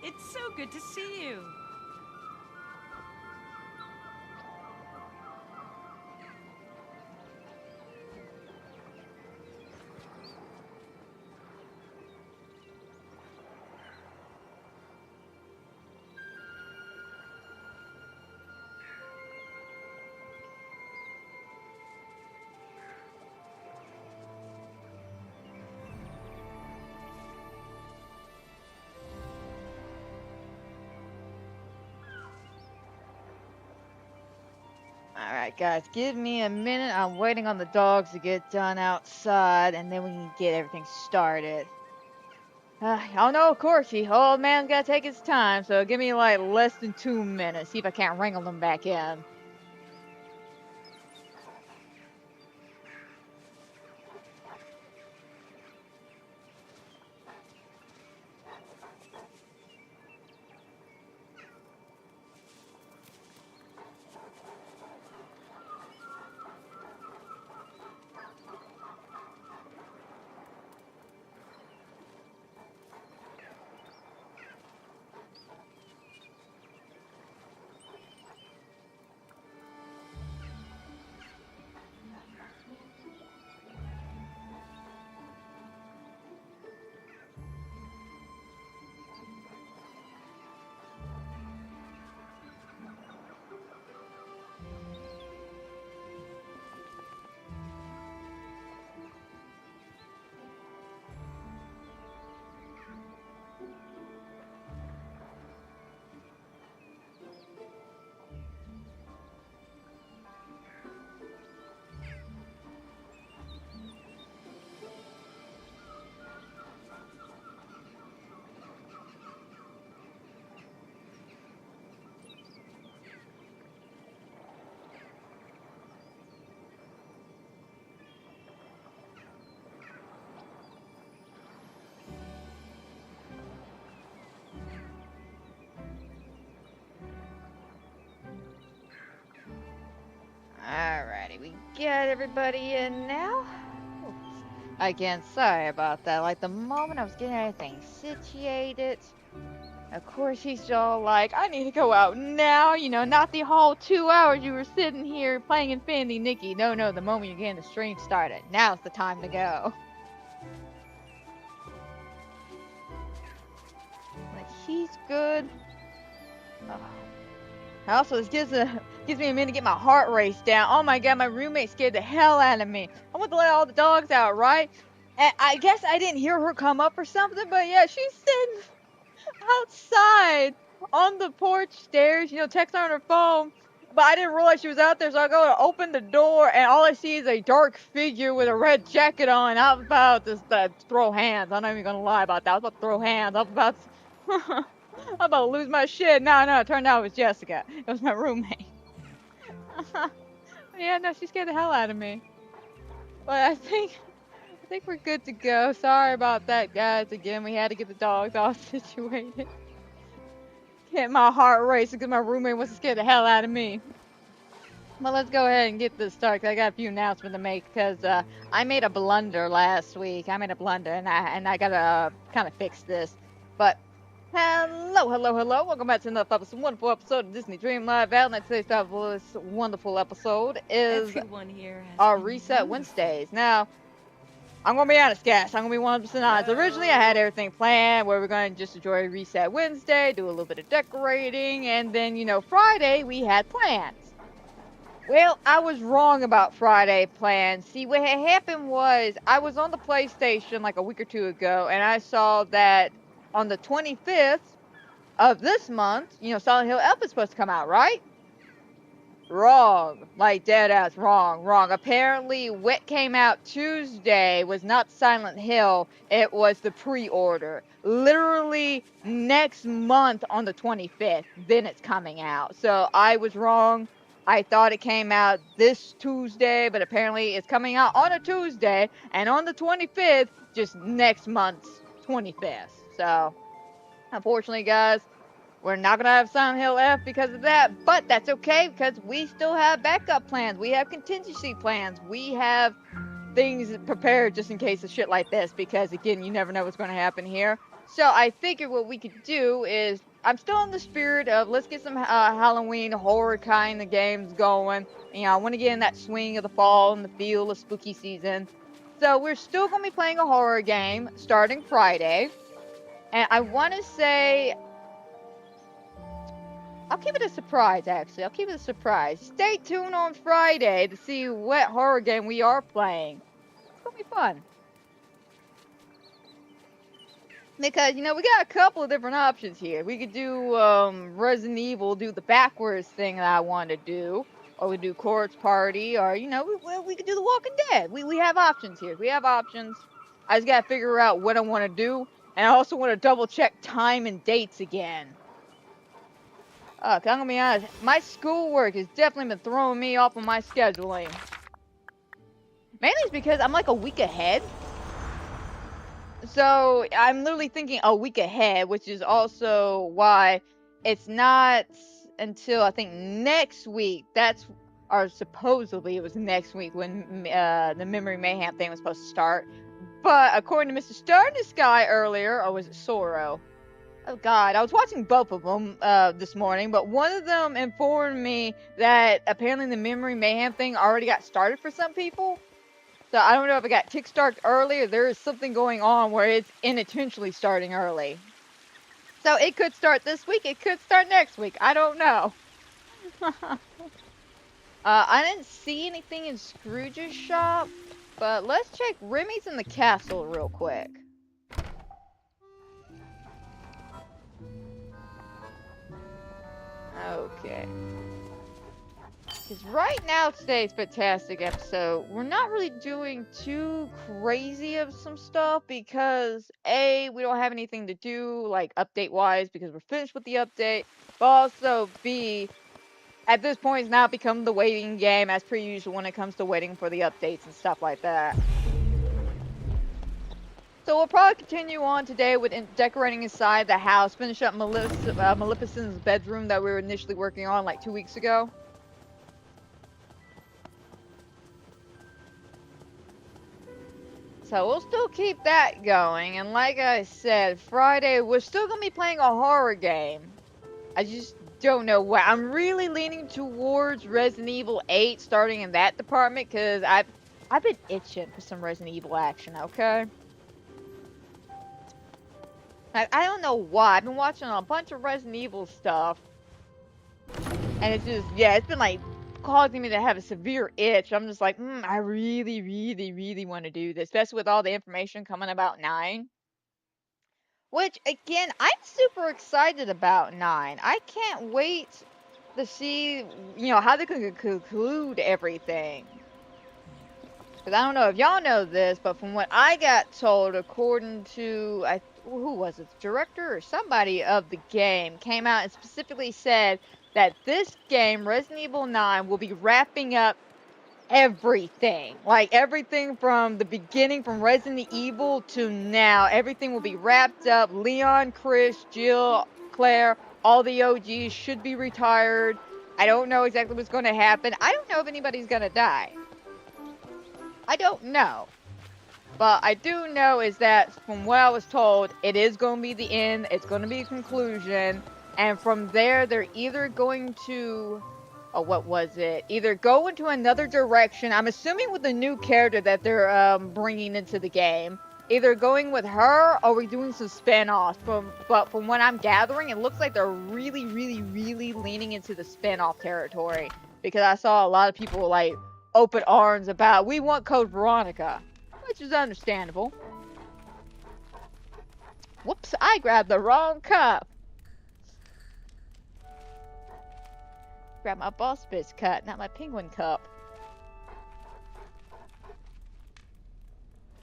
It's so good to see you. Alright, guys, give me a minute. I'm waiting on the dogs to get done outside, and then we can get everything started. Oh no, of course, the old man's gotta take his time, so give me like less than 2 minutes. See if I can't wrangle them back in. Alrighty, we get everybody in now. Again, sorry about that. Like, the moment I was getting everything situated, of course he's all like, I need to go out now, not the whole 2 hours you were sitting here playing Infinity Nikki. No, no, the moment you're getting the stream started. Now's the time to go. Like, he's good. Oh. Also, this gives me a minute to get my heart race down. Oh my god, my roommate scared the hell out of me. I went to let all the dogs out, right? And I guess I didn't hear her come up or something, but yeah, she's sitting outside on the porch stairs, texting on her phone. But I didn't realize she was out there, so I go to open the door, and all I see is a dark figure with a red jacket on. I was about to throw hands. I'm not even gonna lie about that. I was about to throw hands. I was about to, I'm about to lose my shit. No, it turned out it was Jessica. It was my roommate. Yeah, no, she scared the hell out of me. But I think we're good to go. Sorry about that, guys. Again, we had to get the dogs all situated. Get my heart racing because my roommate wants to scare the hell out of me. But let's go ahead and get this started. 'Cause I got a few announcements to make because I made a blunder last week. I made a blunder and I gotta kind of fix this. But hello, hello, hello! Welcome back to another wonderful episode of Disney Dreamlight. And today's this wonderful episode is Everyone here has our been Reset wonderful. Wednesdays. Now, I'm gonna be honest, guys. I'm gonna be 100% honest. Originally, I had everything planned where we're gonna just enjoy Reset Wednesday, do a little bit of decorating, and then Friday we had plans. Well, I was wrong about Friday plans. See, what had happened was I was on the PlayStation like a week or two ago, and I saw that on the 25th of this month, Silent Hill F is supposed to come out, right? Wrong. Like, dead ass wrong. Wrong. Apparently, what came out Tuesday was not Silent Hill, it was the pre-order. Literally next month on the 25th, then it's coming out. So I was wrong. I thought it came out this Tuesday, but apparently it's coming out on a Tuesday, and on the 25th, just next month's 25th. So, unfortunately, guys, we're not going to have Silent Hill F because of that, but that's okay because we still have backup plans. We have contingency plans. We have things prepared just in case of shit like this because, again, you never know what's going to happen here. So I figured what we could do is, I'm still in the spirit of let's get some Halloween horror kind of games going. You know, I want to get in that swing of the fall and the feel of spooky season. So we're still going to be playing a horror game starting Friday. And I want to say, I'll keep it a surprise actually. I'll keep it a surprise. Stay tuned on Friday to see what horror game we are playing. It's going to be fun. Because, you know, we got a couple of different options here. We could do Resident Evil, do the backwards thing that I want to do. Or we do Corpse Party, or, you know, we could do The Walking Dead. We have options here. We have options. I just got to figure out what I want to do. And I also want to double check time and dates again. I'm going to be honest. My schoolwork has definitely been throwing me off on my scheduling. Mainly it's because I'm like a week ahead. So I'm literally thinking a week ahead, which is also why it's not until I think next week. Or supposedly it was next week when the Memory Mayhem thing was supposed to start. But according to Mr. Star in the Sky earlier, or was it Sorrow? Oh God, I was watching both of them this morning, but one of them informed me that apparently the Memory Mayhem thing already got started for some people. So I don't know if it got kickstarted early or there is something going on where it's unintentionally starting early. So it could start this week, it could start next week. I don't know. I didn't see anything in Scrooge's shop, but let's check Remy's in the castle real quick. Okay. Because right now, today's fantastic episode, we're not really doing too crazy of some stuff because A, we don't have anything to do, like update-wise, because we're finished with the update, but also B, at this point, it's now become the waiting game as per usual when it comes to waiting for the updates and stuff like that. So we'll probably continue on today with decorating inside the house, finish up Maleficent's bedroom that we were initially working on like 2 weeks ago. So we'll still keep that going, and like I said, Friday we're still gonna be playing a horror game. I just don't know what. I'm really leaning towards Resident Evil 8, starting in that department, because I've been itching for some Resident Evil action. Okay. I don't know why. I've been watching a bunch of Resident Evil stuff, and it's just it's been like causing me to have a severe itch. I'm just like, I really, really, really want to do this, especially with all the information coming about 9. Which, again, I'm super excited about 9. I can't wait to see, how they can conclude everything. Because I don't know if y'all know this, but from what I got told, according to, who was it, the director or somebody of the game, came out and specifically said that this game, Resident Evil 9, will be wrapping up everything. Like, everything from the beginning, from Resident Evil to now, everything will be wrapped up. Leon, Chris, Jill, Claire, all the OGs should be retired. I don't know exactly what's going to happen. I don't know if anybody's going to die. I don't know. But I do know is that, from what I was told, it is going to be the end. It's going to be a conclusion. And from there, they're either going to... what was it? Either go into another direction. I'm assuming with the new character that they're bringing into the game. Either going with her or we're doing some spin-offs. But from what I'm gathering, it looks like they're really, really, really leaning into the spin-off territory. Because I saw a lot of people like open arms about, we want Code Veronica. Which is understandable. Whoops, I grabbed the wrong cup. Grab my boss bitch cup, not my penguin cup.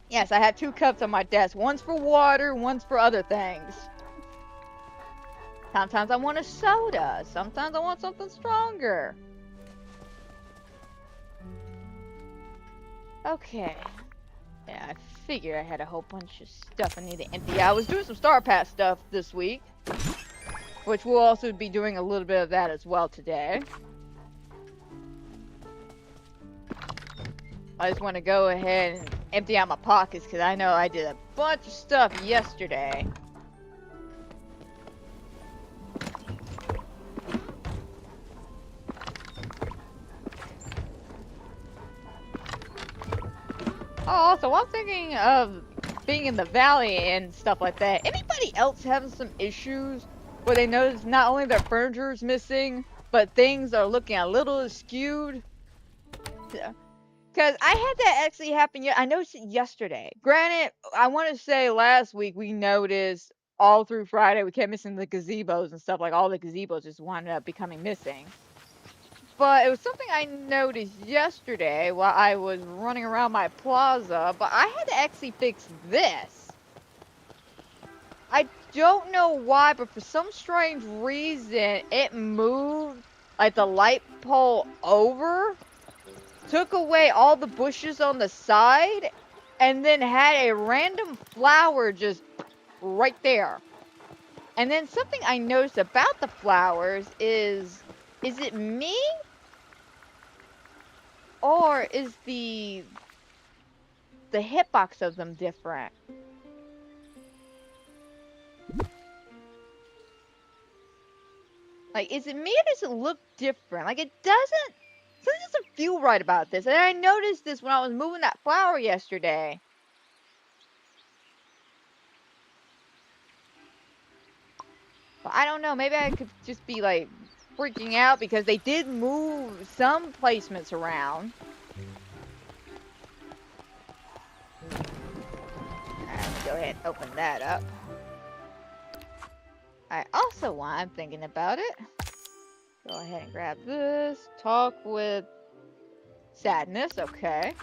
Yes, I have 2 cups on my desk. One's for water, one's for other things. Sometimes I want a soda. Sometimes I want something stronger. Okay. Yeah, I figured I had a whole bunch of stuff I need to empty. I was doing some Star Pass stuff this week. Which we'll also be doing a little bit of that as well today. I just want to go ahead and empty out my pockets because I know I did a bunch of stuff yesterday. Oh, also, I'm thinking of being in the valley and stuff like that. Anybody else having some issues where they notice not only their furniture is missing, but things are looking a little skewed? Because I had that actually happen. I noticed it yesterday. Granted, I want to say last week we noticed all through Friday we kept missing the gazebos and stuff. Like all the gazebos just wound up becoming missing. But it was something I noticed yesterday while I was running around my plaza. But I had to actually fix this. I don't know why, but for some strange reason, it moved like the light pole over, took away all the bushes on the side, and then had a random flower just right there. And then something I noticed about the flowers is it me? Or is the hitbox of them different? Like, is it me or does it look different? Like, something doesn't feel right about this. And I noticed this when I was moving that flower yesterday. But I don't know, maybe I could just be, like, freaking out because they did move some placements around. Alright, let me go ahead and open that up. Alright, also while I'm thinking about it, go ahead and grab this. Talk with Sadness, okay.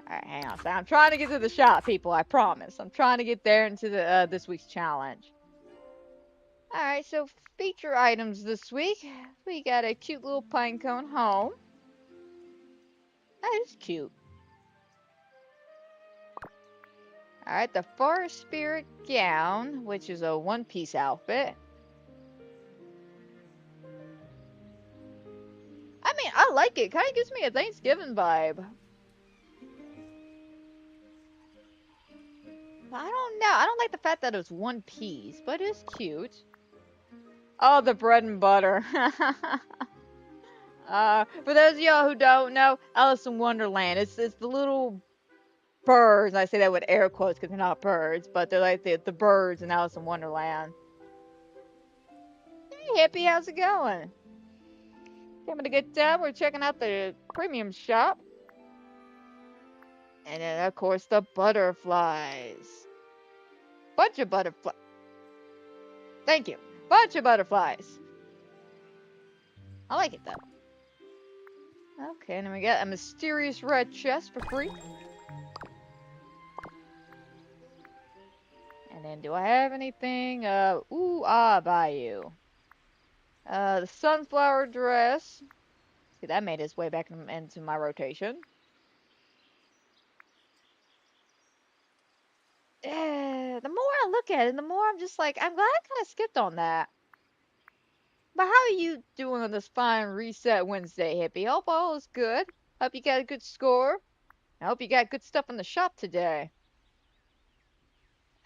Alright, hang on. So I'm trying to get to the shop, people, I promise. I'm trying to get there into the this week's challenge. Alright, so feature items this week. We got a cute little pinecone home. That is cute. Alright, the Forest Spirit gown, which is a one-piece outfit. I mean, I like it. Kind of gives me a Thanksgiving vibe. I don't know. I don't like the fact that it's one piece, but it's cute. Oh, the bread and butter. For those of y'all who don't know, Alice in Wonderland. It's the little birds. I say that with air quotes because they're not birds, but they're like the birds in Alice in Wonderland. Hey, hippie, how's it going? Having a good time. We're checking out the premium shop. And then, of course, the butterflies. Bunch of butterflies. Thank you. Bunch of butterflies. I like it, though. Okay, and then we got a mysterious red chest for free. And then, do I have anything? Bayou. The sunflower dress. See, that made its way back into my rotation. The more I look at it, the more I'm just like, I'm glad I kind of skipped on that. But how are you doing on this fine Reset Wednesday, hippie? Hope all is good. Hope you got a good score. I hope you got good stuff in the shop today.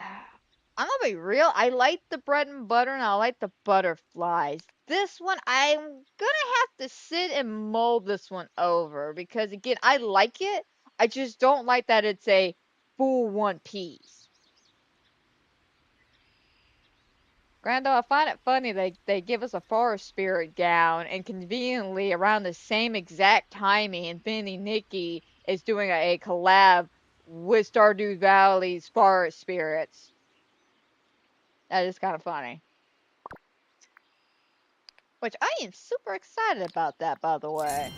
I'm gonna be real. I like the bread and butter and I like the butterflies. This one, I'm gonna have to sit and mull this one over because, again, I like it. I just don't like that it's a full one piece. Grando, I find it funny they give us a forest spirit gown, and conveniently around the same exact timing, Infinity Nikki is doing a collab with Stardew Valley's forest spirits. That is kind of funny. Which I am super excited about that, by the way.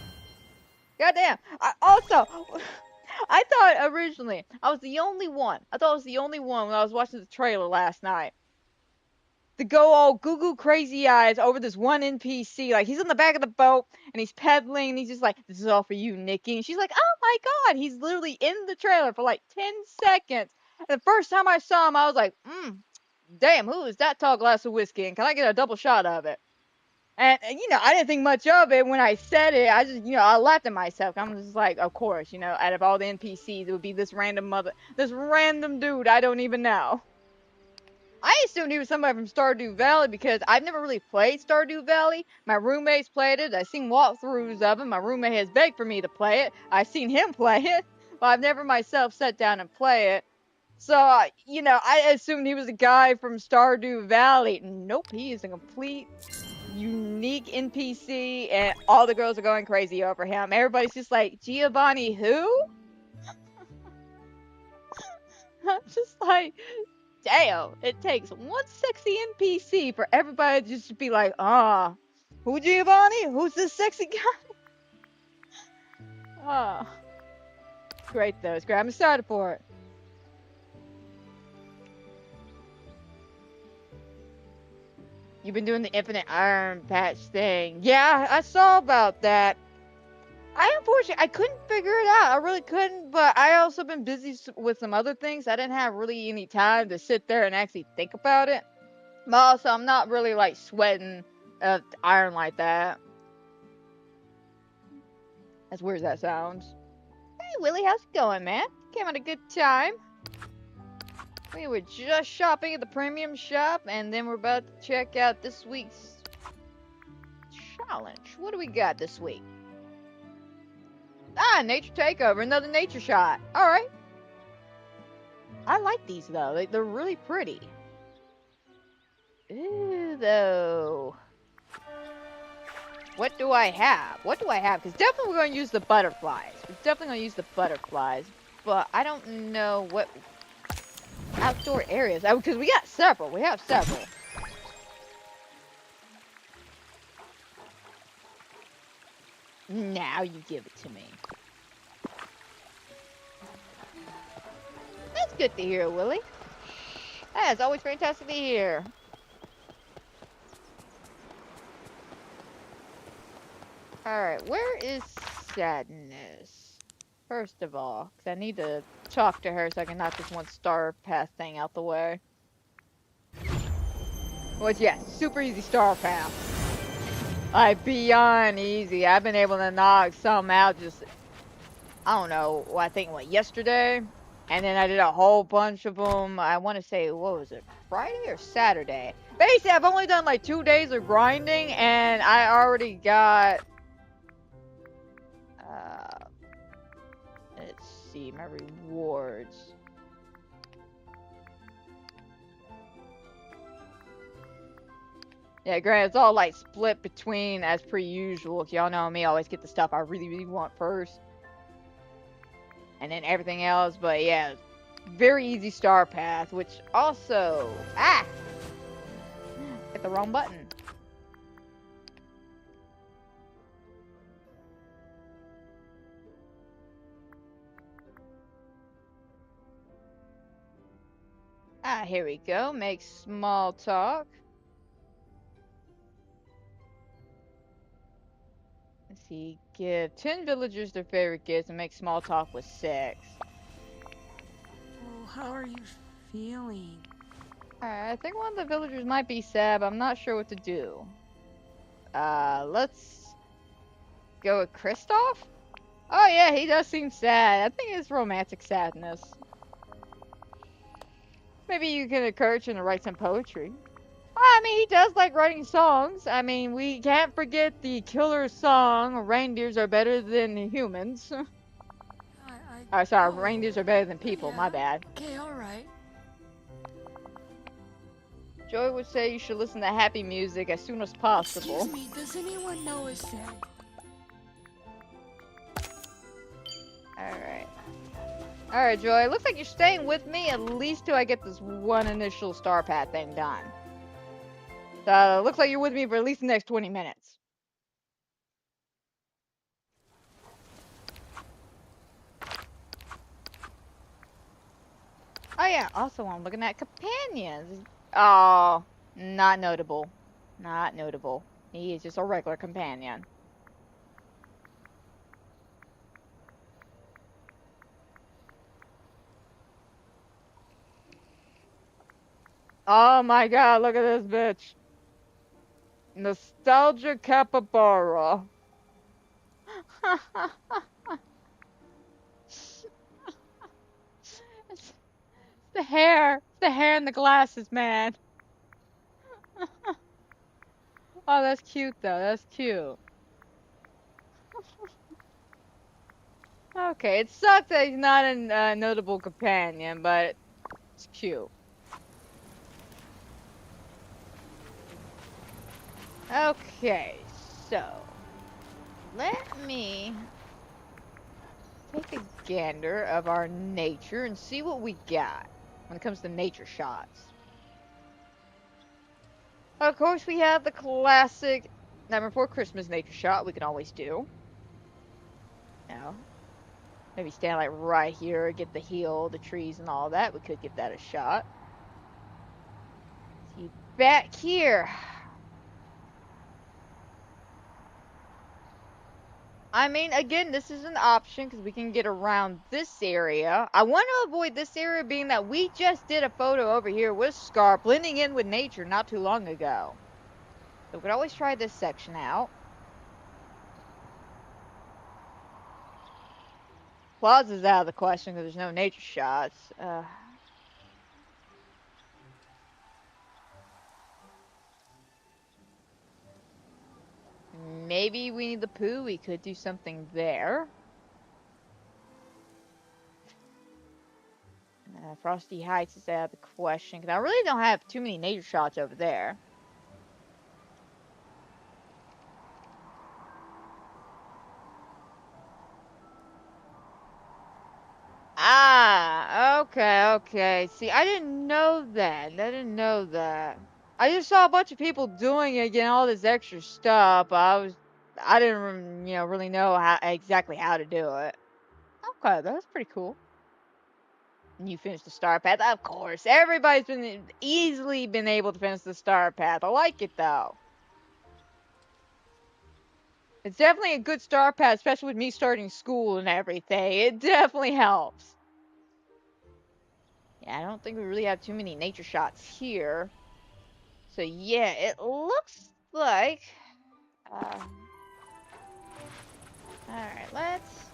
Goddamn. I thought originally I was the only one. I thought I was the only one when I was watching the trailer last night to go all goo crazy eyes over this one NPC. Like, he's in the back of the boat and he's pedaling and he's just like, "This is all for you, Nikki." And she's like, "Oh my god." He's literally in the trailer for like 10 seconds. And the first time I saw him, I was like, damn, who is that tall glass of whiskey? And can I get a double shot of it? And I didn't think much of it when I said it. I just, I laughed at myself. I'm just like, of course, out of all the NPCs, it would be this random dude I don't even know. I assumed he was somebody from Stardew Valley because I've never really played Stardew Valley. My roommates played it. I've seen walkthroughs of it. My roommate has begged for me to play it. I've seen him play it, but I've never myself sat down and play it. So, you know, I assumed he was a guy from Stardew Valley. Nope, he is a complete, unique NPC, and all the girls are going crazy over him. Everybody's just like, Giovanni who? I'm just like, damn, it takes one sexy NPC for everybody to just be like, who Giovanni? Who's this sexy guy? Ah, great though. It's great. I'm excited for it. You've been doing the infinite iron patch thing. Yeah, I saw about that. Unfortunately, I couldn't figure it out. I really couldn't, but I also been busy with some other things. I didn't have really any time to sit there and actually think about it. But also, I'm not really like sweating iron like that. As weird as that sounds. Hey, Willie, how's it going, man? Came at a good time. We were just shopping at the premium shop, and then we're about to check out this week's challenge. What do we got this week? Ah, nature takeover, another nature shot. All right. I like these though. They're really pretty. Ooh, though. What do I have? What do I have? Because definitely we're going to use the butterflies. We're definitely going to use the butterflies. But I don't know what outdoor areas. Because we got several. We have several. Now you give it to me. That's good to hear, Willie. That's always fantastic to hear. Alright, where is Sadness? First of all, because I need to talk to her so I can knock this one star path thing out the way. Which, yeah, super easy star path. Like, beyond easy. I've been able to knock some out just, I don't know, I think, yesterday? And then I did a whole bunch of them, I want to say, what was it, Friday or Saturday? Basically, I've only done like 2 days of grinding, and I already got... let's see, my rewards. Yeah, granted, it's all like split between as per usual. Y'all know me, I always get the stuff I really, really want first. And then everything else, but yeah, very easy star path, which also... hit the wrong button. Here we go. Make small talk. Let's see. Give 10 villagers their favorite gifts and make small talk with 6. Oh, how are you feeling? Alright, I think one of the villagers might be sad, but I'm not sure what to do. Let's go with Kristoff? Oh yeah, he does seem sad. I think it's romantic sadness. Maybe you can encourage him to write some poetry. I mean, he does like writing songs. I mean, we can't forget the killer song, Reindeers Are Better Than Humans. Oh, sorry, reindeers are better than people, yeah. My bad. Okay, alright. Joy would say you should listen to happy music as soon as possible. Excuse me, does anyone know a sad? Alright. Alright, Joy, looks like you're staying with me at least till I get this one initial star path thing done. So, looks like you're with me for at least the next 20 minutes. Oh yeah, also I'm looking at companions. Oh, not notable. Not notable. He is just a regular companion. Oh my god, look at this bitch. Nostalgia capybara. It's the hair. It's the hair and the glasses, man. Oh, that's cute though. That's cute. Okay, it sucks that he's not a notable companion, but it's cute. Okay, so let me take a gander of our nature and see what we got when it comes to nature shots. Of course, we have the classic Nightmare Before Christmas nature shot we can always do. Now, maybe stand like right here, get the hill, the trees, and all that. We could give that a shot. See, back here. I mean, again, this is an option because we can get around this area. I want to avoid this area being that we just did a photo over here with Scar blending in with nature not too long ago. So we could always try this section out. Plaza's out of the question because there's no nature shots. Maybe Winnie the Pooh, we could do something there. Frosty Heights is out of the question because I really don't have too many nature shots over there. Ah, okay. See, I didn't know that. I just saw a bunch of people doing it, getting all this extra stuff. I didn't, really know exactly how to do it. Okay, that's pretty cool. And you finished the star path, of course. Everybody's easily been able to finish the star path. I like it though. It's definitely a good star path, especially with me starting school and everything. It definitely helps. Yeah, I don't think we really have too many nature shots here. So yeah, it looks like. All right, let's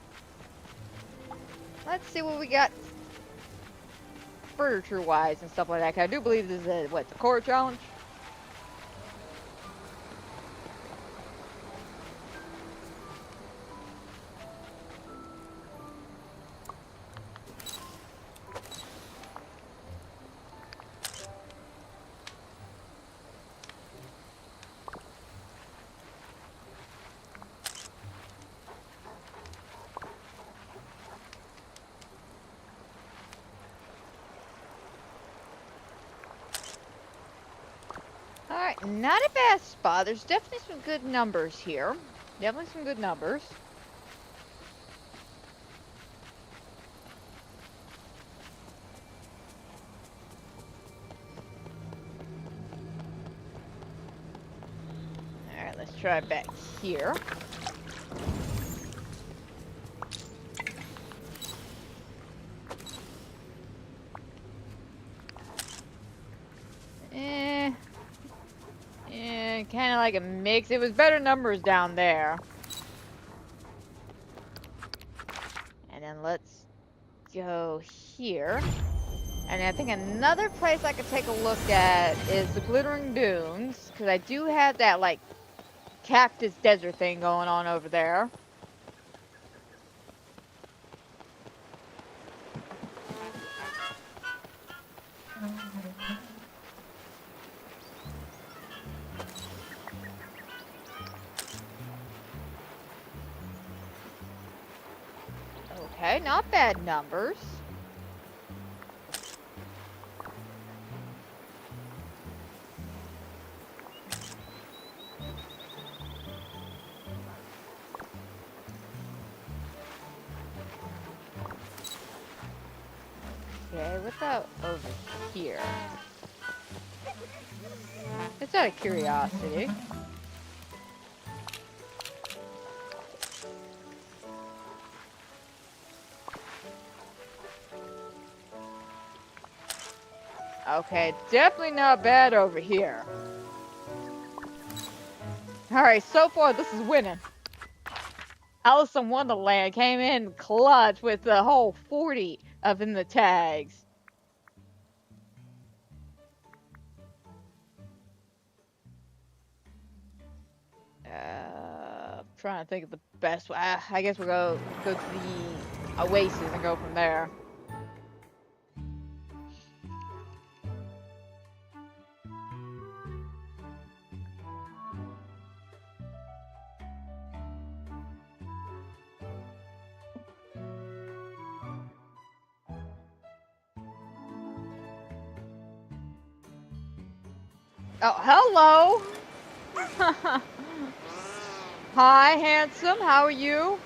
see what we got furniture-wise and stuff like that. 'Cause I do believe this is the core challenge. Alright, not a bad spot. There's definitely some good numbers here. Definitely some good numbers. Alright, let's try back here. Kind of like a mix. It was better numbers down there. And then let's go here. And I think another place I could take a look at is the Glittering Dunes. Because I do have that, like, cactus desert thing going on over there. Okay, not bad numbers. Okay, what about over here? It's out of curiosity. Okay, definitely not bad over here. Alright, so far this is winning. Alice in Wonderland came in clutch with the whole 40 up in the tags. Trying to think of the best way. I guess we'll go to the Oasis and go from there. Oh, hello! Hi, handsome. How are you?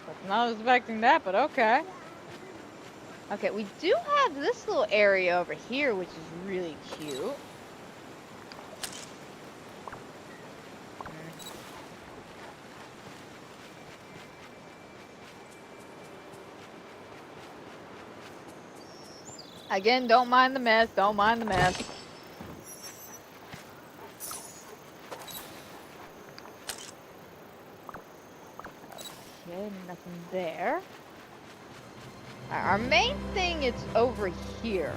Was not expecting that, but okay. Okay, we do have this little area over here, which is really cute. Again, don't mind the mess. Don't mind the mess. Okay, nothing there. Our main thing is over here.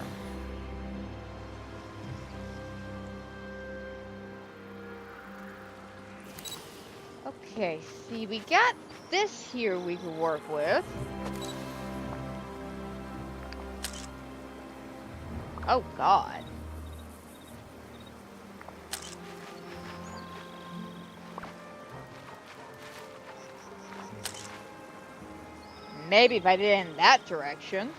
Okay, see, we got this here we can work with. Oh, God. Maybe if I did it in that direction.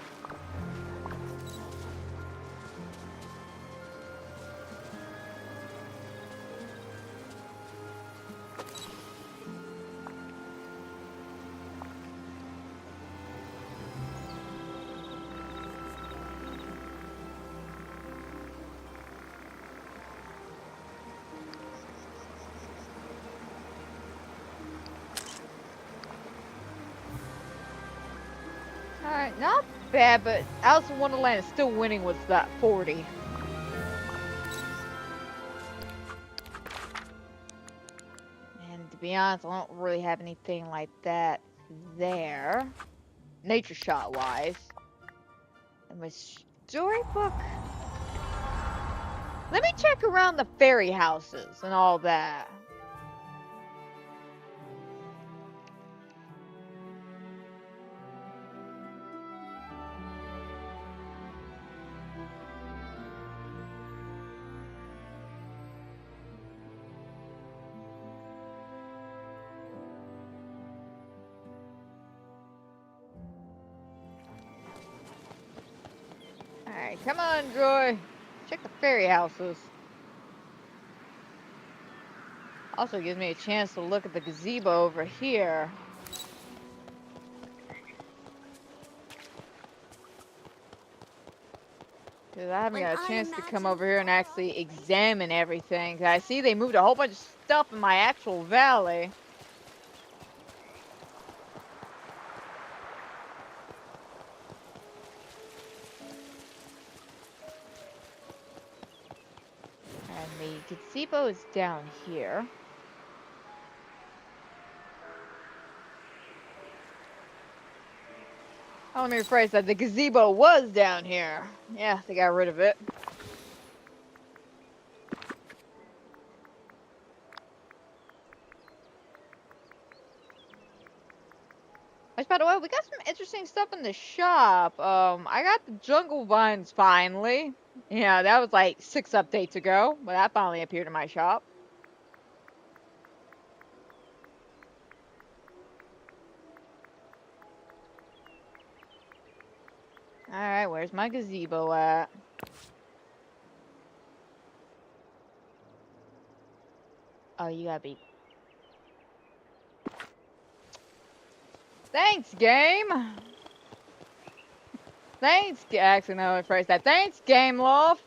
Alright, not bad, but Alice in Wonderland is still winning with that 40. And to be honest, I don't really have anything like that there. Nature shot wise. And my storybook. Let me check around the fairy houses and all that. Alright, come on, Joy. Check the fairy houses. Also gives me a chance to look at the gazebo over here. Because I haven't got a chance to come over here and actually examine everything. 'Cause I see they moved a whole bunch of stuff in my actual valley. And the gazebo is down here. Oh, let me rephrase that. The gazebo was down here. Yeah, they got rid of it. Which, by the way, we got some interesting stuff in the shop. I got the jungle vines finally. Yeah, that was like 6 updates ago, but that finally appeared in my shop. Alright, where's my gazebo at? Oh, you gotta be... Thanks, game! Thanks, actually, no, let me phrase that. Thanks, Game Love!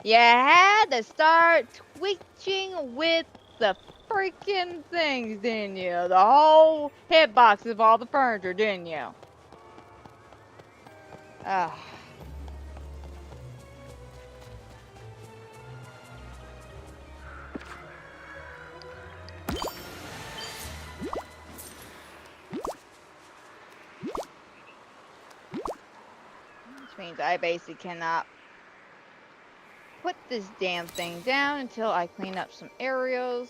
You had to start twitching with the freaking things, didn't you? The whole hitbox of all the furniture, didn't you? Ugh. Which means I basically cannot put this damn thing down until I clean up some areas.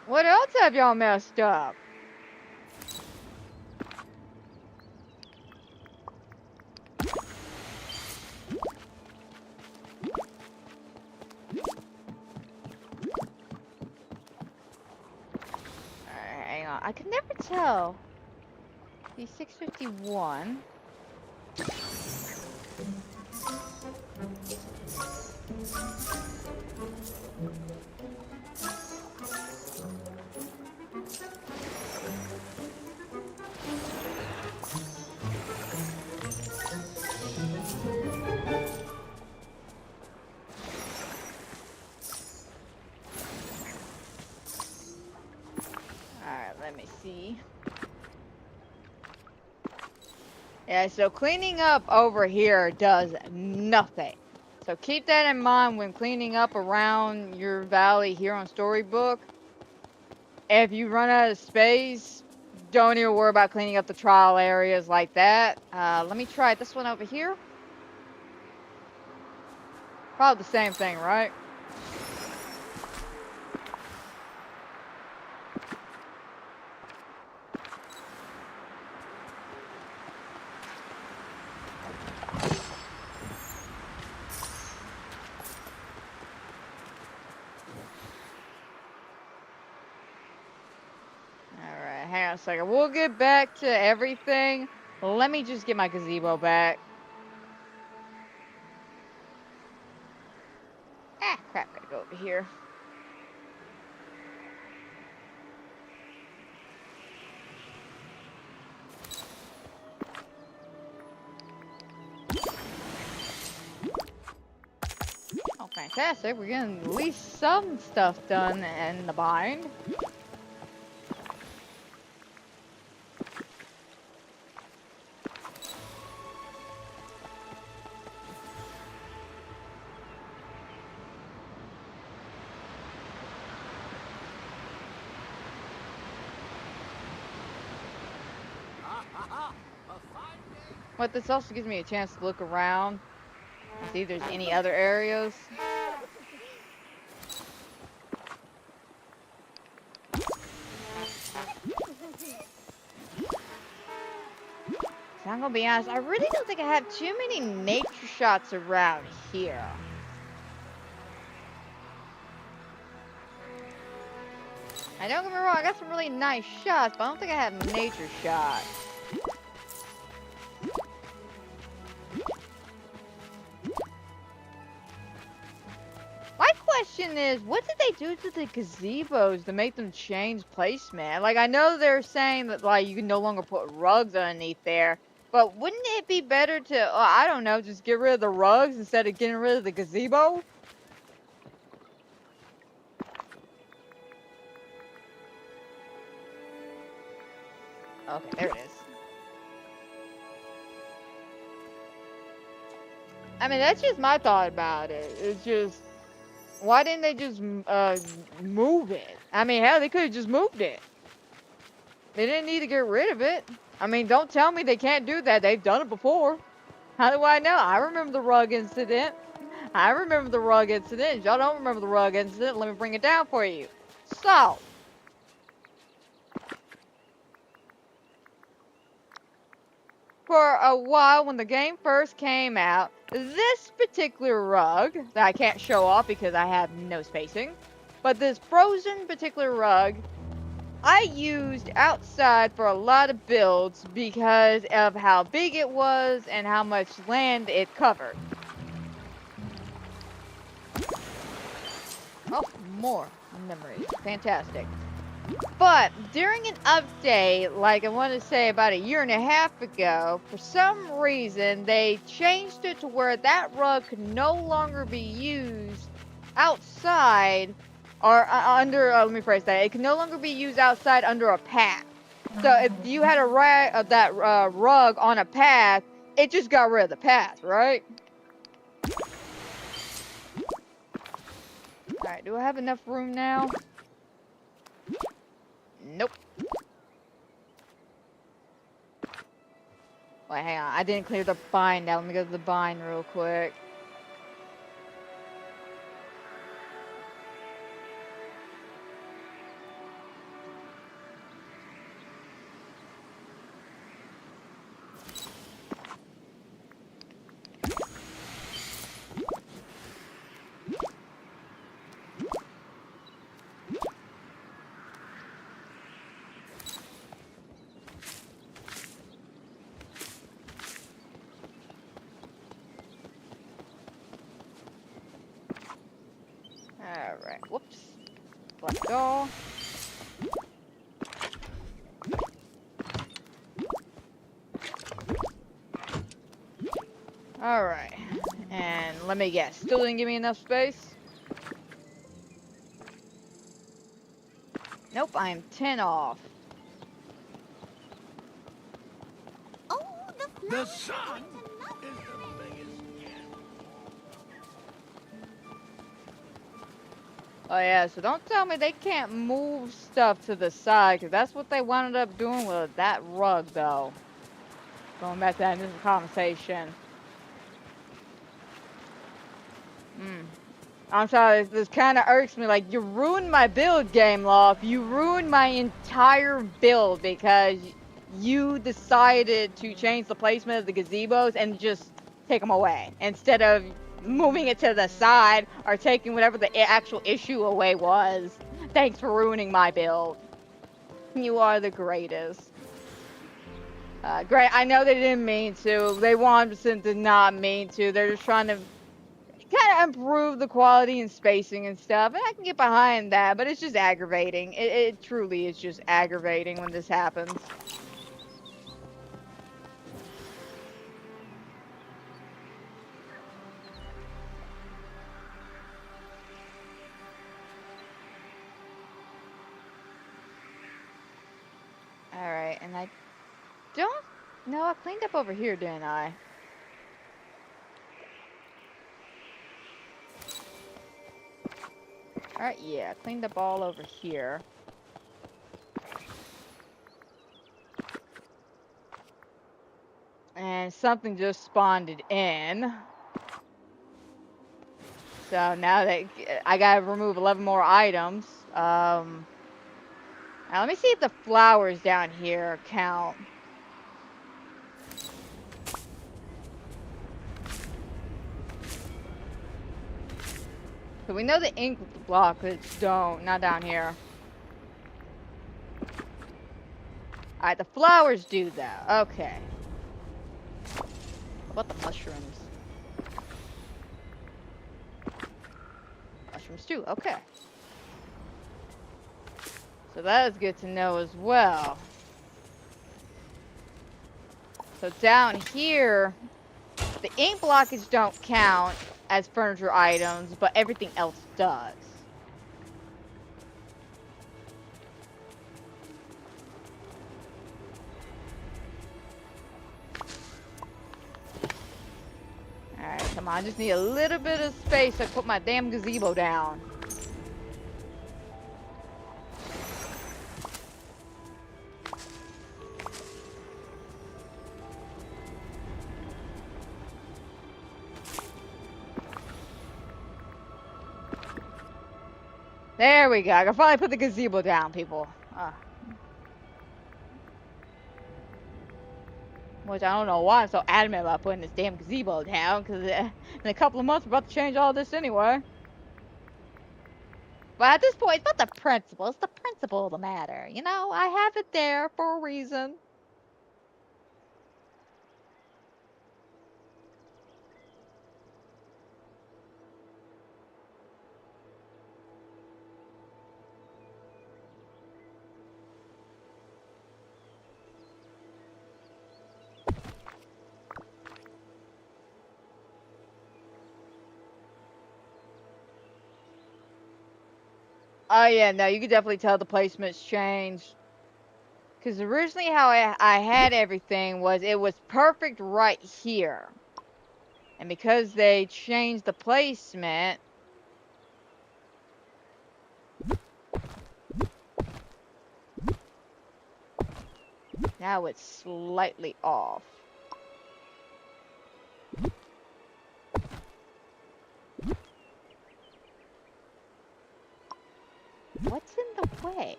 What else have y'all messed up? Alright, hang on. I can never tell. The 651. Let me see. Yeah, so cleaning up over here does nothing. So keep that in mind when cleaning up around your valley here on Storybook. If you run out of space, don't even worry about cleaning up the trial areas like that. Let me try this one over here. Probably the same thing, right? Hang on a second. We'll get back to everything. Let me just get my gazebo back. Ah, crap. Gotta go over here. Oh, fantastic. We're getting at least some stuff done in the bind. But this also gives me a chance to look around and see if there's any other areas. So I'm gonna be honest, I really don't think I have too many nature shots around here. I don't get me wrong, I got some really nice shots, but I don't think I have nature shots. My question is, what did they do to the gazebos to make them change placement? Like, I know they're saying that, like, you can no longer put rugs underneath there, but wouldn't it be better to, I don't know, just get rid of the rugs instead of getting rid of the gazebo? Okay, there it is. I mean, that's just my thought about it. It's just, why didn't they just move it? I mean, hell, they could have just moved it. They didn't need to get rid of it. I mean, don't tell me they can't do that. They've done it before. How do I know? I remember the rug incident. I remember the rug incident. Y'all don't remember the rug incident. Let me bring it down for you. So, for a while when the game first came out, this particular rug, that I can't show off because I have no spacing, but this frozen particular rug, I used outside for a lot of builds because of how big it was and how much land it covered. Oh, more memories. Fantastic. But during an update, like I want to say about a year and a half ago, for some reason they changed it to where that rug could no longer be used outside or under, let me phrase that, it can no longer be used outside under a path. So if you had a rug on a path, it just got rid of the path, right? Alright, do I have enough room now? Nope. Wait, hang on. I didn't clear the bind now. Let me go to the bind real quick. Alright, whoops. Let go. Alright. And let me guess. Still didn't give me enough space? Nope, I am 10 off. Oh, The sun is the biggest gift. Oh yeah, so don't tell me they can't move stuff to the side, because that's what they wound up doing with that rug, though. Going back to that initial conversation. I'm sorry, this kind of irks me. Like, you ruined my build, Game Loft. You ruined my entire build because you decided to change the placement of the gazebos and just take them away. Instead of moving it to the side or taking whatever the actual issue away was. Thanks for ruining my build. You are the greatest. Great, I know they didn't mean to. They 100% did not mean to. They're just trying to kind of improve the quality and spacing and stuff, and I can get behind that, but it's just aggravating. It truly is just aggravating when this happens. Alright, and I don't know, I cleaned up over here, didn't I? Alright, yeah, cleaned up all over here. And something just spawned in. So now that I gotta remove 11 more items. Now let me see if the flowers down here count. So we know the ink blockage don't, not down here. Alright, the flowers do that. Okay. What about the mushrooms? Mushrooms too, okay. So that is good to know as well. So down here, the ink blockage don't count as furniture items, but everything else does. Alright, come on, I just need a little bit of space to put my damn gazebo down. There we go. I can finally put the gazebo down, people. Which I don't know why I'm so adamant about putting this damn gazebo down, because in a couple of months we're about to change all this anyway. But at this point, it's not the principle. It's the principle of the matter. You know, I have it there for a reason. Oh yeah, no, you can definitely tell the placement's changed. Because originally how I had everything was it was perfect right here. And because they changed the placement, now it's slightly off. What's in the way?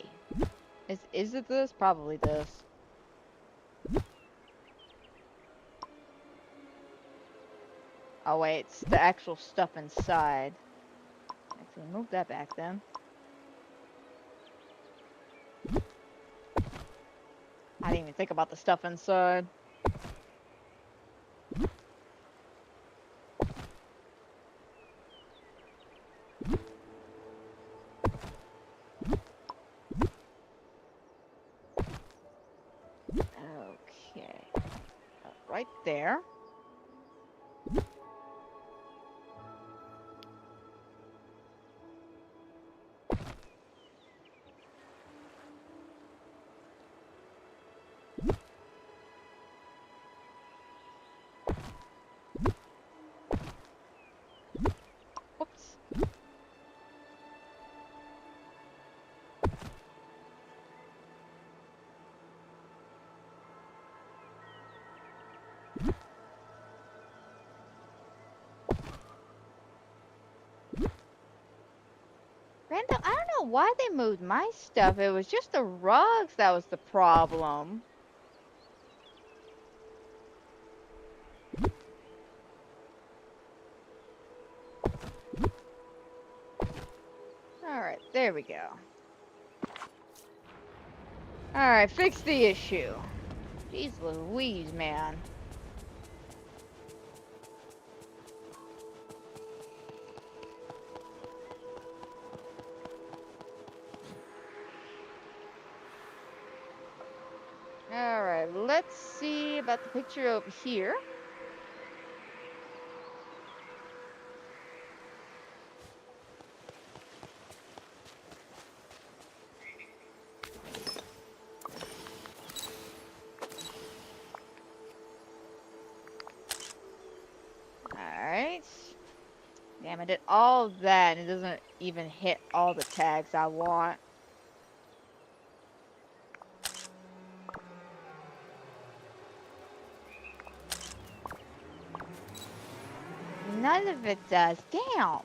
Is it this? Probably this. Oh wait, it's the actual stuff inside. Actually, move that back then. I didn't even think about the stuff inside. Okay. Right there. Whoops. Randall, I don't know why they moved my stuff. It was just the rugs that was the problem. Alright, there we go. Alright, fix the issue. Jeez Louise, man. Alright, let's see about the picture over here. Alright. Damn, I did all that and it doesn't even hit all the tags I want. None of it does. Damn.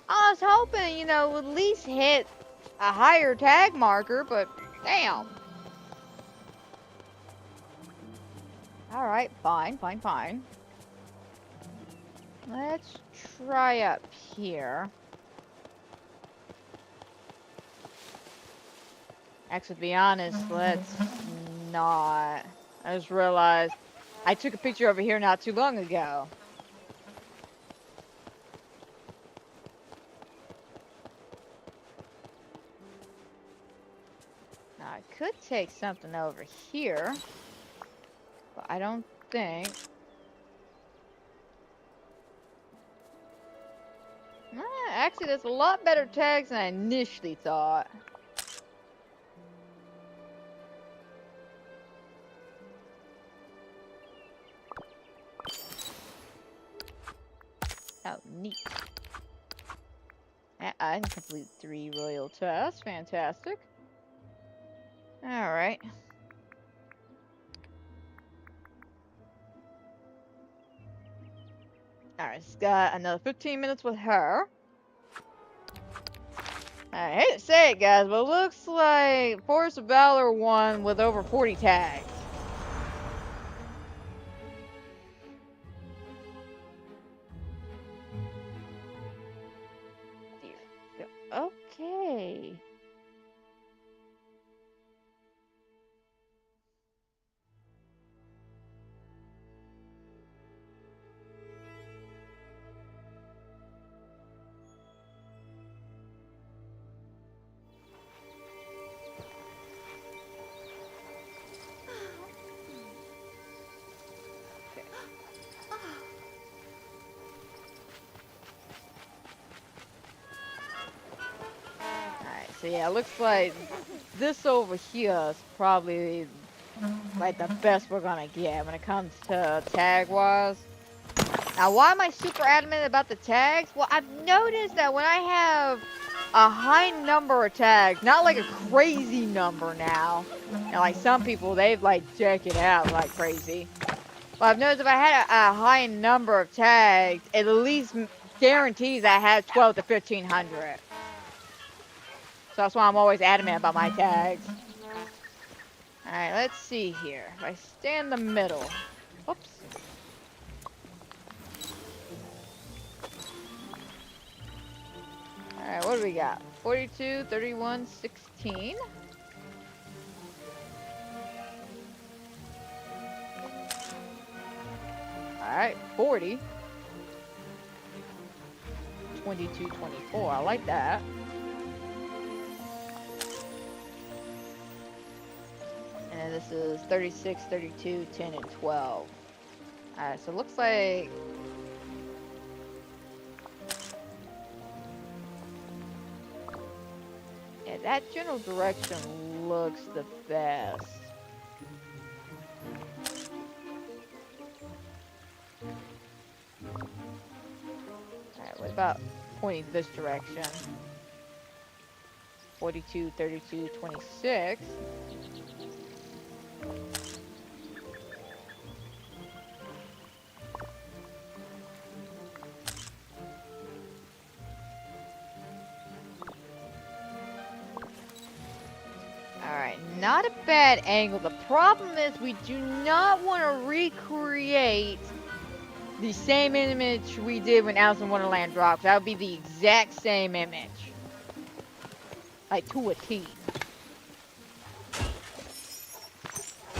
I was hoping, you know, at least hit a higher tag marker, but damn. Alright, fine, fine, fine. Let's try up here. Actually, to be honest, let's not. I just realized I took a picture over here not too long ago. Now, I could take something over here, but I don't think. Actually, there's a lot better tags than I initially thought. Oh, neat. I can complete 3 royal tests. Fantastic. Alright. Alright, it's got another 15 minutes with her. I hate to say it, guys, but it looks like Force of Valor won with over 40 tags. Okay. So yeah, it looks like this over here is probably like the best we're gonna get when it comes to tag wise. Now, why am I super adamant about the tags? Well, I've noticed that when I have a high number of tags, not like a crazy number now, and like some people, they've like checked it out like crazy. But I've noticed if I had a high number of tags, it at least guarantees I have 12 to 1500. So that's why I'm always adamant about my tags. Alright, let's see here. If I stay in the middle. Oops. Alright, what do we got? 42, 31, 16. Alright, 40. 22, 24. I like that. And then this is 36, 32, 10, and 12. Alright, so it looks like... yeah, that general direction looks the best. Alright, what about pointing this direction? 42, 32, 26. Alright, not a bad angle. The problem is we do not want to recreate the same image we did when Alice in Wonderland dropped. That would be the exact same image. Like to a T.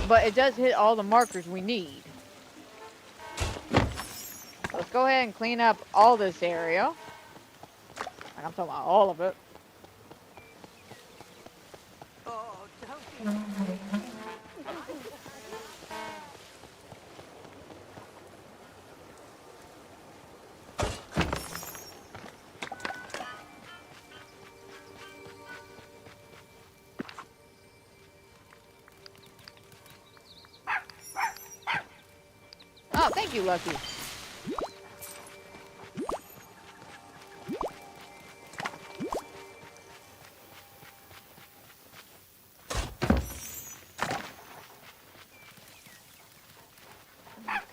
But it does hit all the markers we need. So let's go ahead and clean up all this area. Like I'm talking about all of it. Oh, don't be Oh, thank you, Lucky.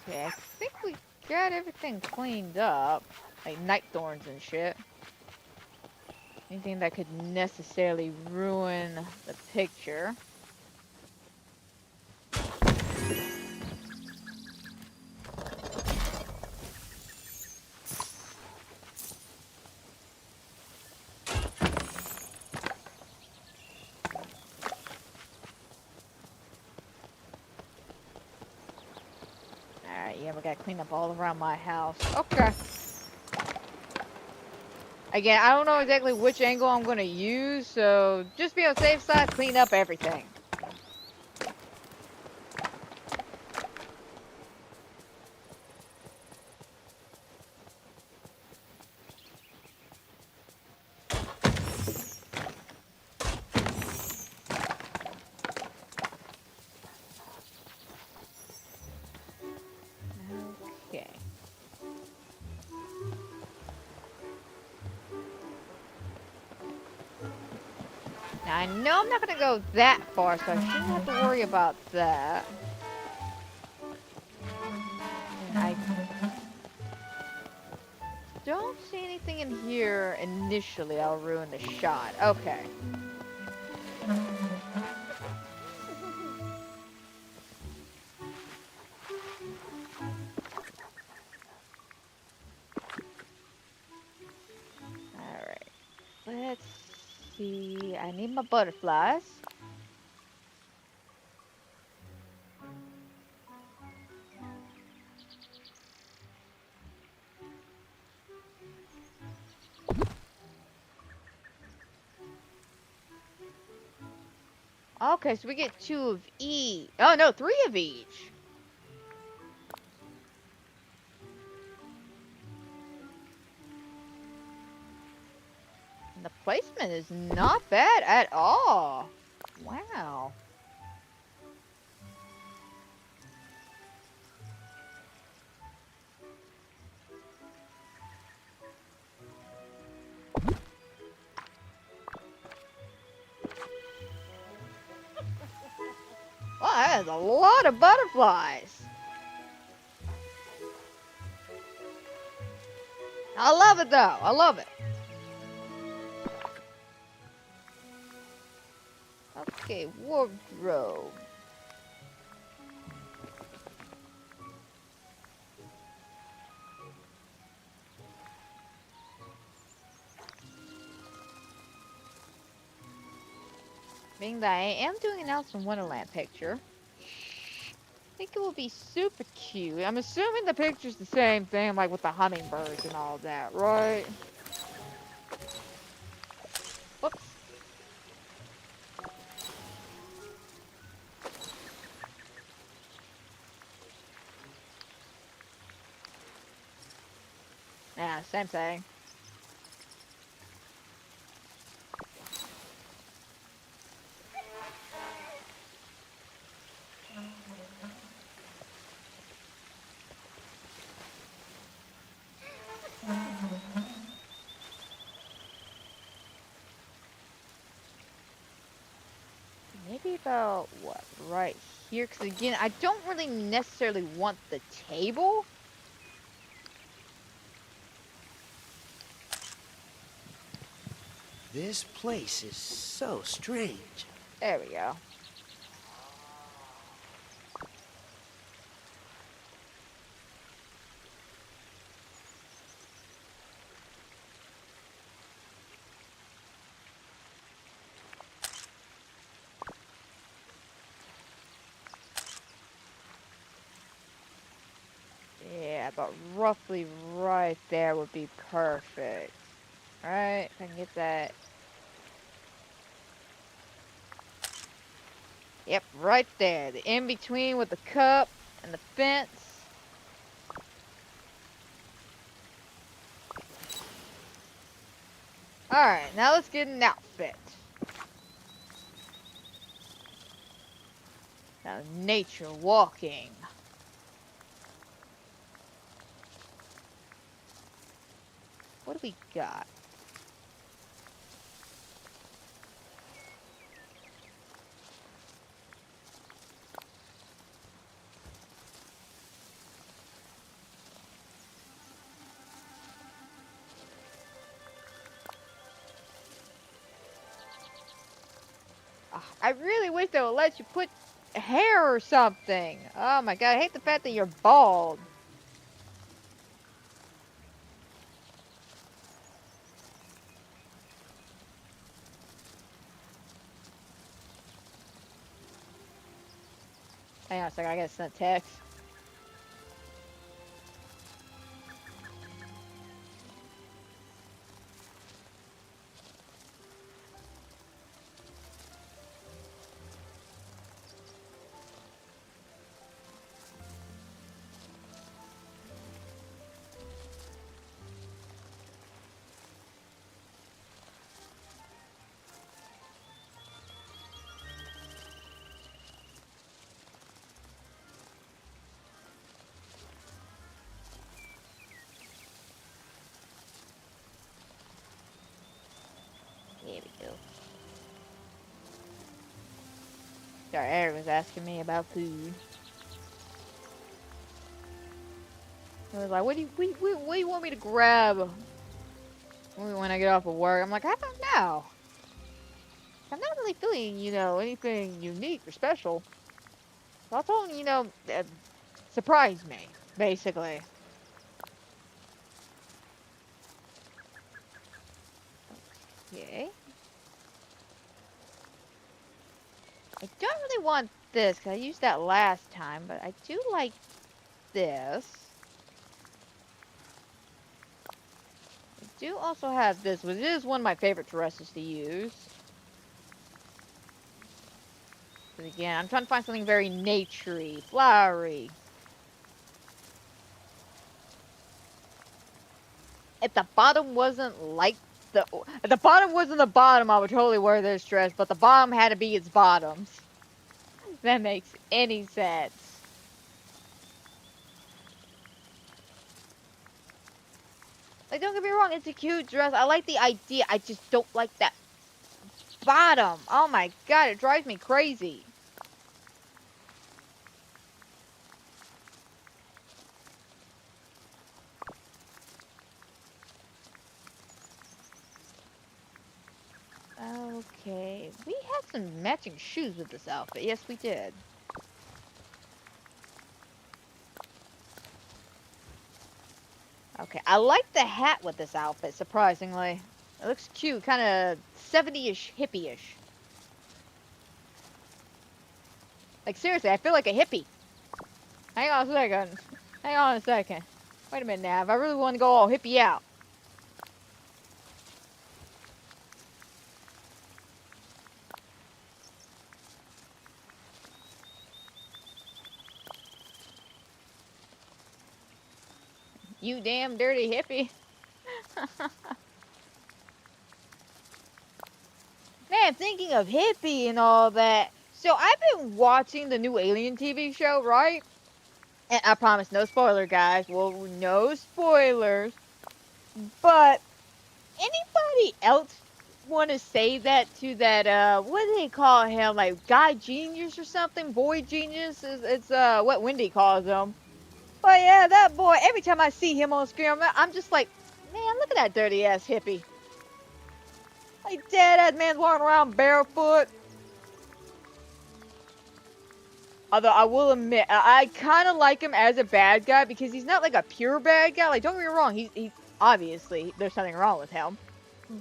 Okay, I think we got everything cleaned up. Like night thorns and shit. Anything that could necessarily ruin the picture. Alright, yeah, we gotta clean up all around my house. Okay. Again, I don't know exactly which angle I'm gonna use, so just be on the safe side, clean up everything. Okay. Now, I know I'm not going to go that far, so I shouldn't have to worry about that. And I don't see anything in here initially that'll ruin the shot. Okay. Alright. Let's see. I need my butterflies. Okay, so we get 2 of each. Oh, no, 3 of each. And the placement placement is not bad at all. Wow. Wow, that is a lot of butterflies. I love it though. I love it. Okay, wardrobe. Being that I am doing an Alice in Wonderland picture, I think it will be super cute. I'm assuming the picture's the same thing, like with the hummingbirds and all that, right? Whoops. Yeah, same thing. Maybe about, what, right here? Because again, I don't really necessarily want the table. This place is so strange. There we go. Yeah, about roughly right there would be perfect. Alright, if I can get that. Yep, right there. The in-between with the cup and the fence. Alright, now let's get an outfit. Now, nature walking. What do we got? I really wish they would let you put hair or something. Oh my god, I hate the fact that you're bald. Hang on a second, I gotta send a text. There we go. Sorry, Eric was asking me about food. I was like, what do you want me to grab when I get off of work? I'm like, I don't know. I'm not really feeling, anything unique or special. So I told him, surprise me, basically. Okay. I don't really want this, because I used that last time, but I do like this. I do also have this, which is one of my favorite dresses to use. But again, I'm trying to find something very naturey, flowery. If the bottom wasn't like the bottom wasn't the bottom, I would totally wear this dress, but the bottom had to be its bottoms. If that makes any sense. Like, don't get me wrong, it's a cute dress. I like the idea. I just don't like that bottom. Oh my god, it drives me crazy. Okay, we had some matching shoes with this outfit. Yes, we did. Okay, I like the hat with this outfit, surprisingly. It looks cute, kind of 70-ish, hippie-ish. Like, seriously, I feel like a hippie. Hang on a second. Hang on a second. Wait a minute now, if I really want to go all hippie out. You damn dirty hippie. Man, thinking of hippie and all that. So I've been watching the new Alien TV show, right? And I promise, no spoiler, guys. Well, no spoilers. But anybody else want to say that to that, what do they call him? Like, guy genius or something? Boy genius? It's what Wendy calls him. But yeah, that boy, every time I see him on screen, I'm just like, man, look at that dirty ass hippie. Like, dead ass man's walking around barefoot. Although I will admit, I kind of like him as a bad guy because he's not like a pure bad guy. Like, don't get me wrong, he's obviously there's something wrong with him.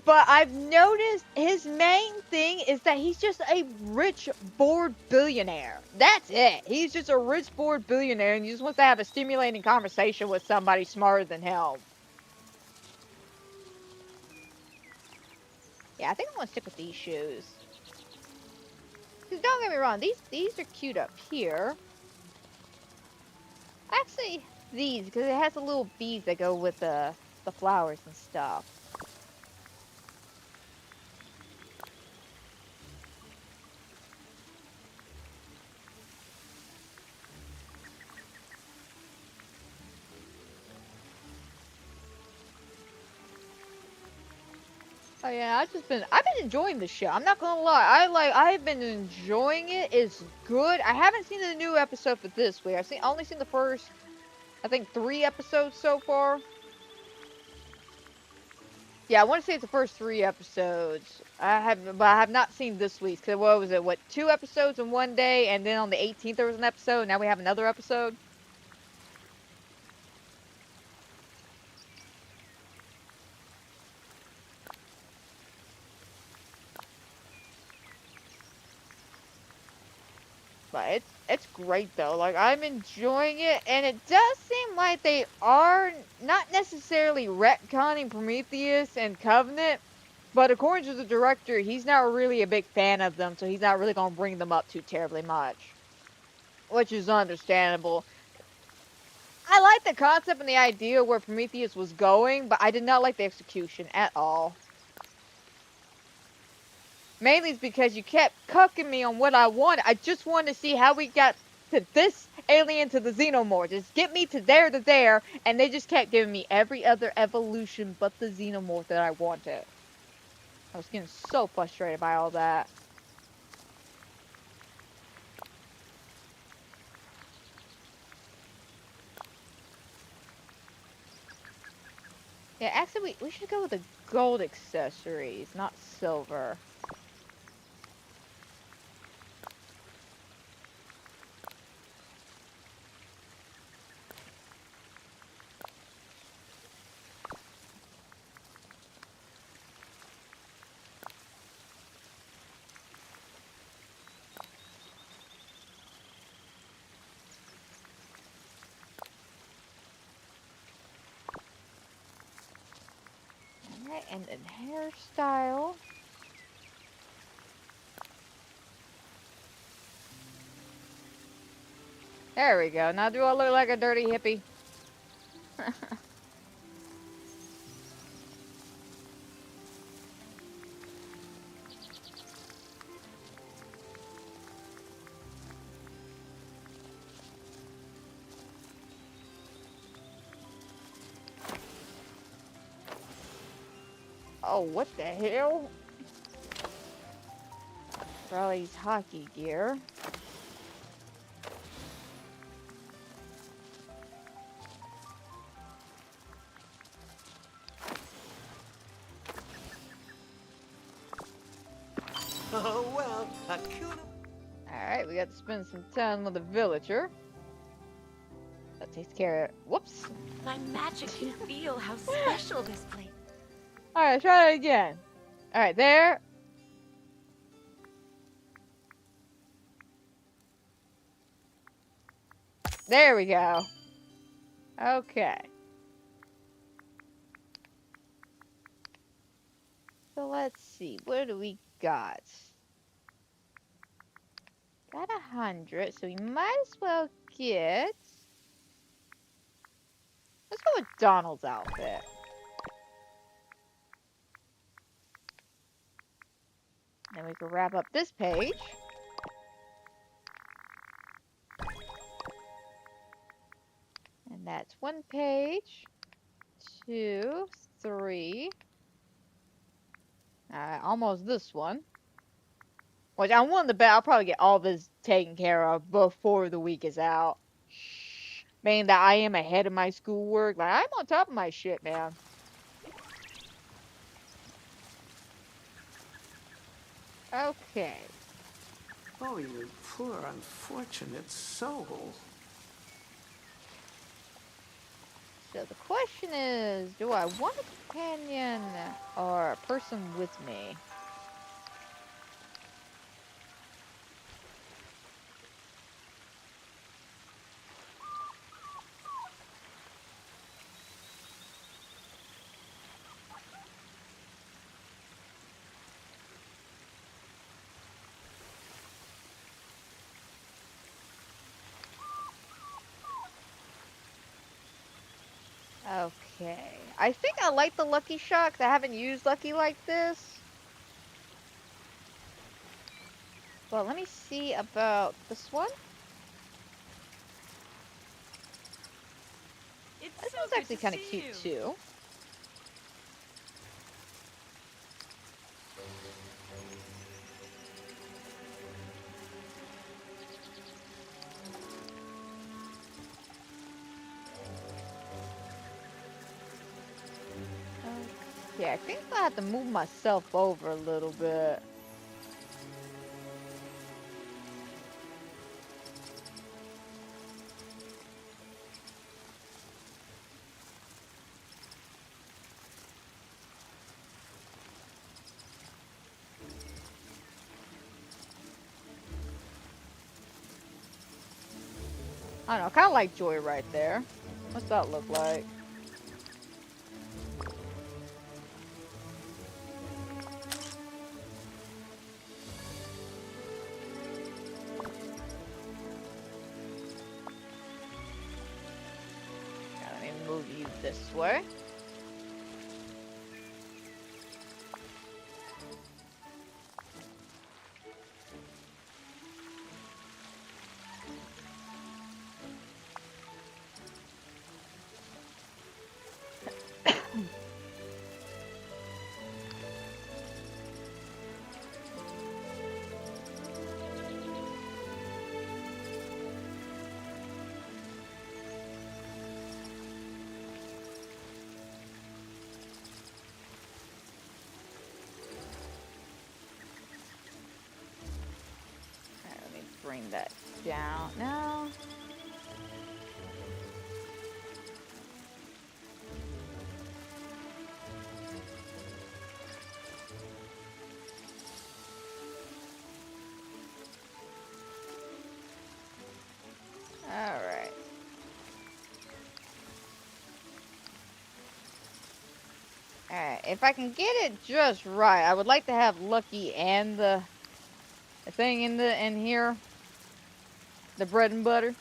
But I've noticed his main thing is that he's just a rich, bored billionaire. That's it. He's just a rich, bored billionaire, and he just wants to have a stimulating conversation with somebody smarter than him. Yeah, I think I'm gonna stick with these shoes. Cause don't get me wrong, these are cute up here. Actually, these, because it has the little beads that go with the flowers and stuff. Oh yeah, I've been enjoying the show. I'm not gonna lie. I've been enjoying it. It's good. I haven't seen the new episode for this week. I've only seen the first, I think, 3 episodes so far. Yeah, I want to say it's the first 3 episodes. But I have not seen this week's. Cause what was it? What, 2 episodes in one day, and then on the 18th there was an episode. Now we have another episode. But it's great though. Like, I'm enjoying it, and it does seem like they are not necessarily retconning Prometheus and Covenant, but according to the director, he's not really a big fan of them, so he's not really gonna bring them up too terribly much, which is understandable. I like the concept and the idea where Prometheus was going, but I did not like the execution at all. Mainly it's because you kept cucking me on what I wanted. I just wanted to see how we got to this alien to the xenomorph. Just get me to there, and they just kept giving me every other evolution but the xenomorph that I wanted. I was getting so frustrated by all that. Yeah, actually, we should go with the gold accessories, not silver. Alright, and then hairstyle. There we go. Now do I look like a dirty hippie? Oh, what the hell? Riley's hockey gear. Oh, well, Hakuna. Alright, we got to spend some time with a villager. That takes care of... Whoops! My magic can feel how special this place. Alright, try it again. Alright, there. There we go. Okay. So let's see. What do we got? Got 100, so we might as well get... Let's go with Donald's outfit. Then we can wrap up this page. And that's 1 page, 2, 3. Alright, almost this one. Which I'm willing to bet I'll probably get all this taken care of before the week is out. Meaning that I am ahead of my schoolwork. Like, I'm on top of my shit, man. Okay. Oh, you poor unfortunate soul. So the question is, do I want a companion or a person with me? Okay. I think I like the Lucky Shot 'cause I haven't used Lucky like this. Well, let me see about this one. This one's actually kind of cute too. Yeah, I think I have to move myself over a little bit. I don't know, kind of like Joy right there. What's that look like? Now, let me move you this way. Bring that down now. All right. All right. If I can get it just right, I would like to have Lucky and the thing in here. The bread and butter.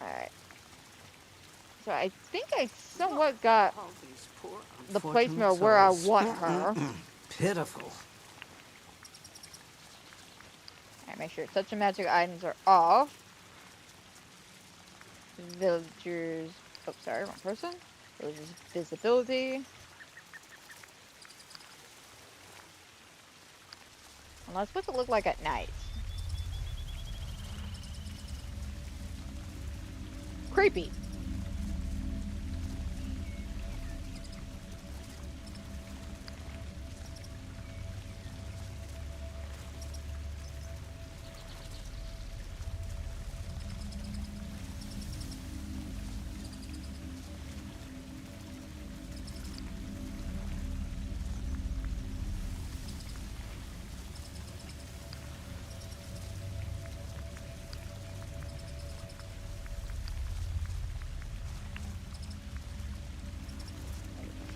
Alright. So I think I somewhat got All these poor the placement of where I souls. want her. Pitiful. Alright, make sure touch and magic items are off. Villagers. Oh, sorry, wrong person. Villagers visibility. Unless what's it look like at night? Creepy.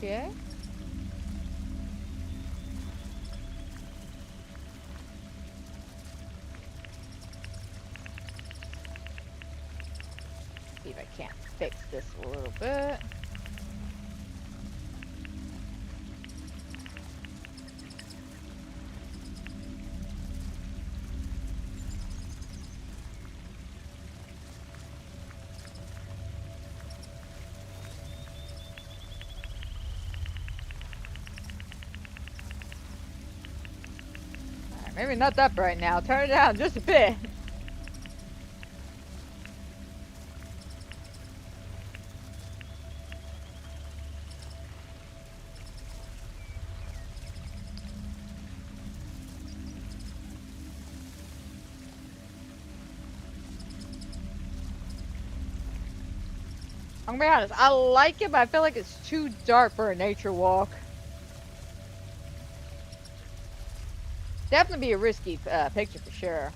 Okay. See if I can't fix this a little bit. Alright, maybe not that bright now. Turn it down just a bit. I'm gonna be honest, I like it, but I feel like it's too dark for a nature walk. Definitely be a risky picture for sure.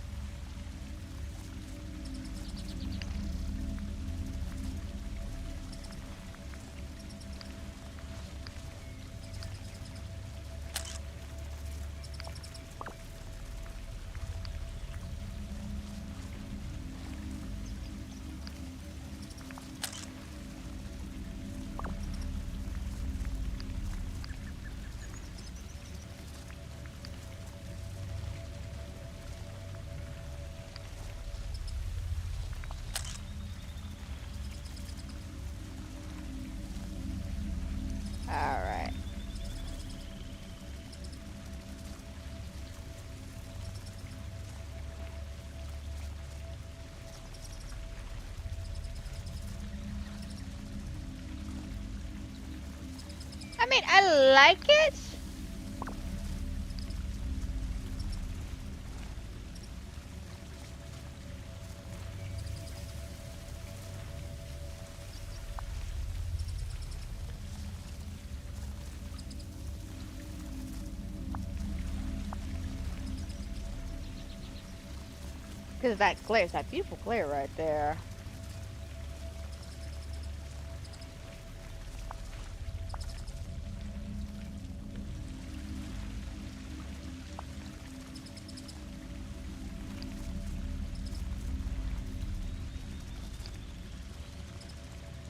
Alright. I mean, I like it. Because that glare, it's that beautiful glare right there.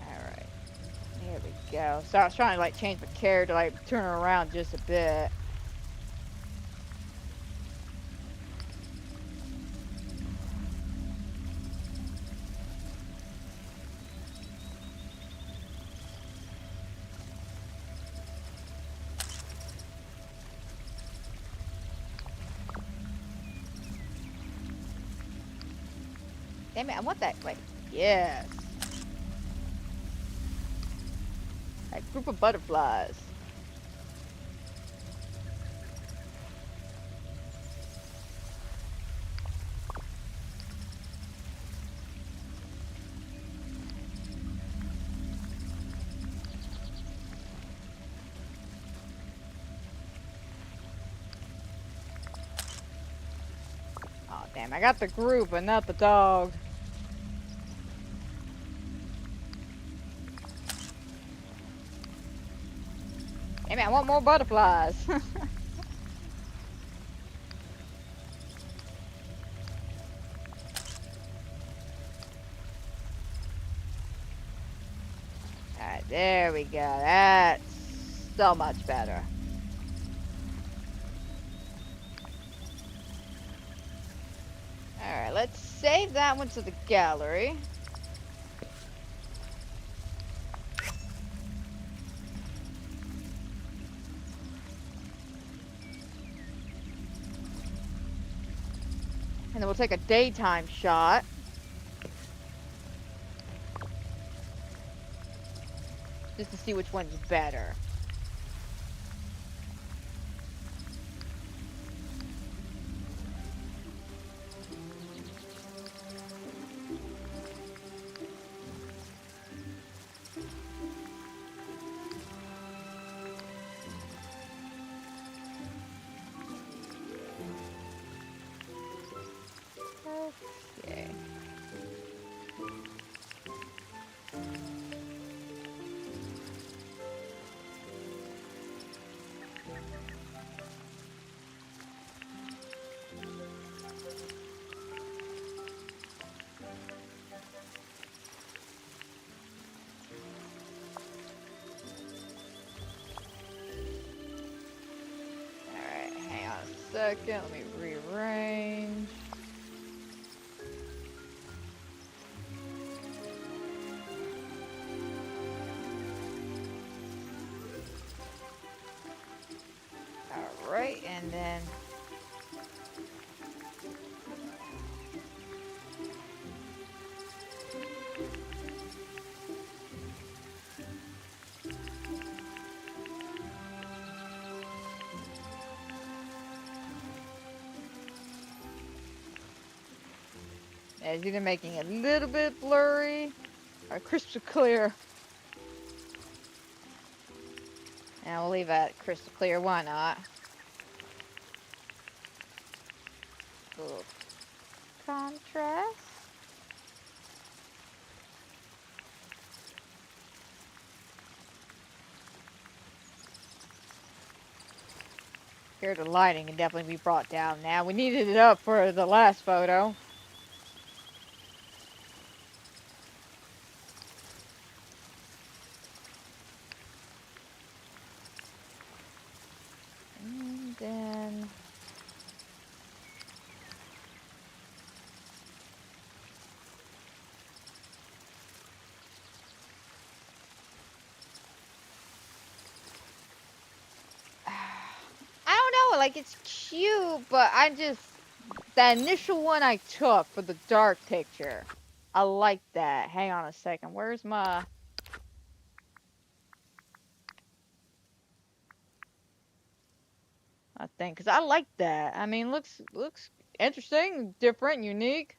Alright. There we go. So I was trying to like change my character, like turn her around just a bit. Damn it, I want that, like, yes. That group of butterflies. Oh, damn, I got the group, but not the dog. Damn it, I want more butterflies. Alright, there we go. That's so much better. Alright, let's save that one to the gallery. And then we'll take a daytime shot. Just to see which one's better. Okay. Alright, hang on a second. Let me rearrange. Alright, and then it's either making it a little bit blurry or crystal clear. And we'll leave that crystal clear, why not? A little contrast. Here, the lighting can definitely be brought down now. We needed it up for the last photo. And then I don't know, like it's cute, but that initial one I took for the dark picture, I like that. Hang on a second, where's my thing? Because I like that. I mean, looks interesting, different, unique.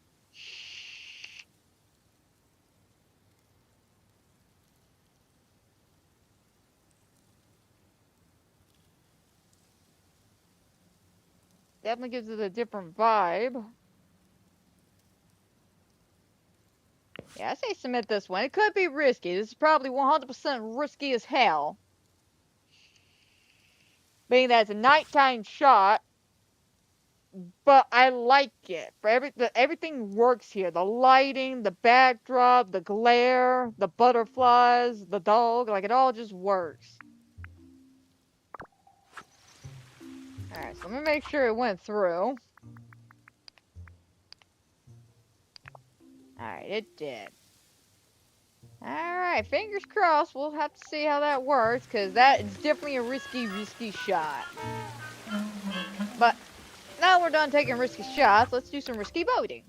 Definitely gives it a different vibe. Yeah, I say submit this one. It could be risky. This is probably 100% risky as hell. Being that it's a nighttime shot, but I like it. For everything works here. The lighting, the backdrop, the glare, the butterflies, the dog, like it all just works. Alright, so let me make sure it went through. Alright, it did. Alright, fingers crossed. We'll have to see how that works, because that is definitely a risky shot. But now we're done taking risky shots, let's do some risky boating.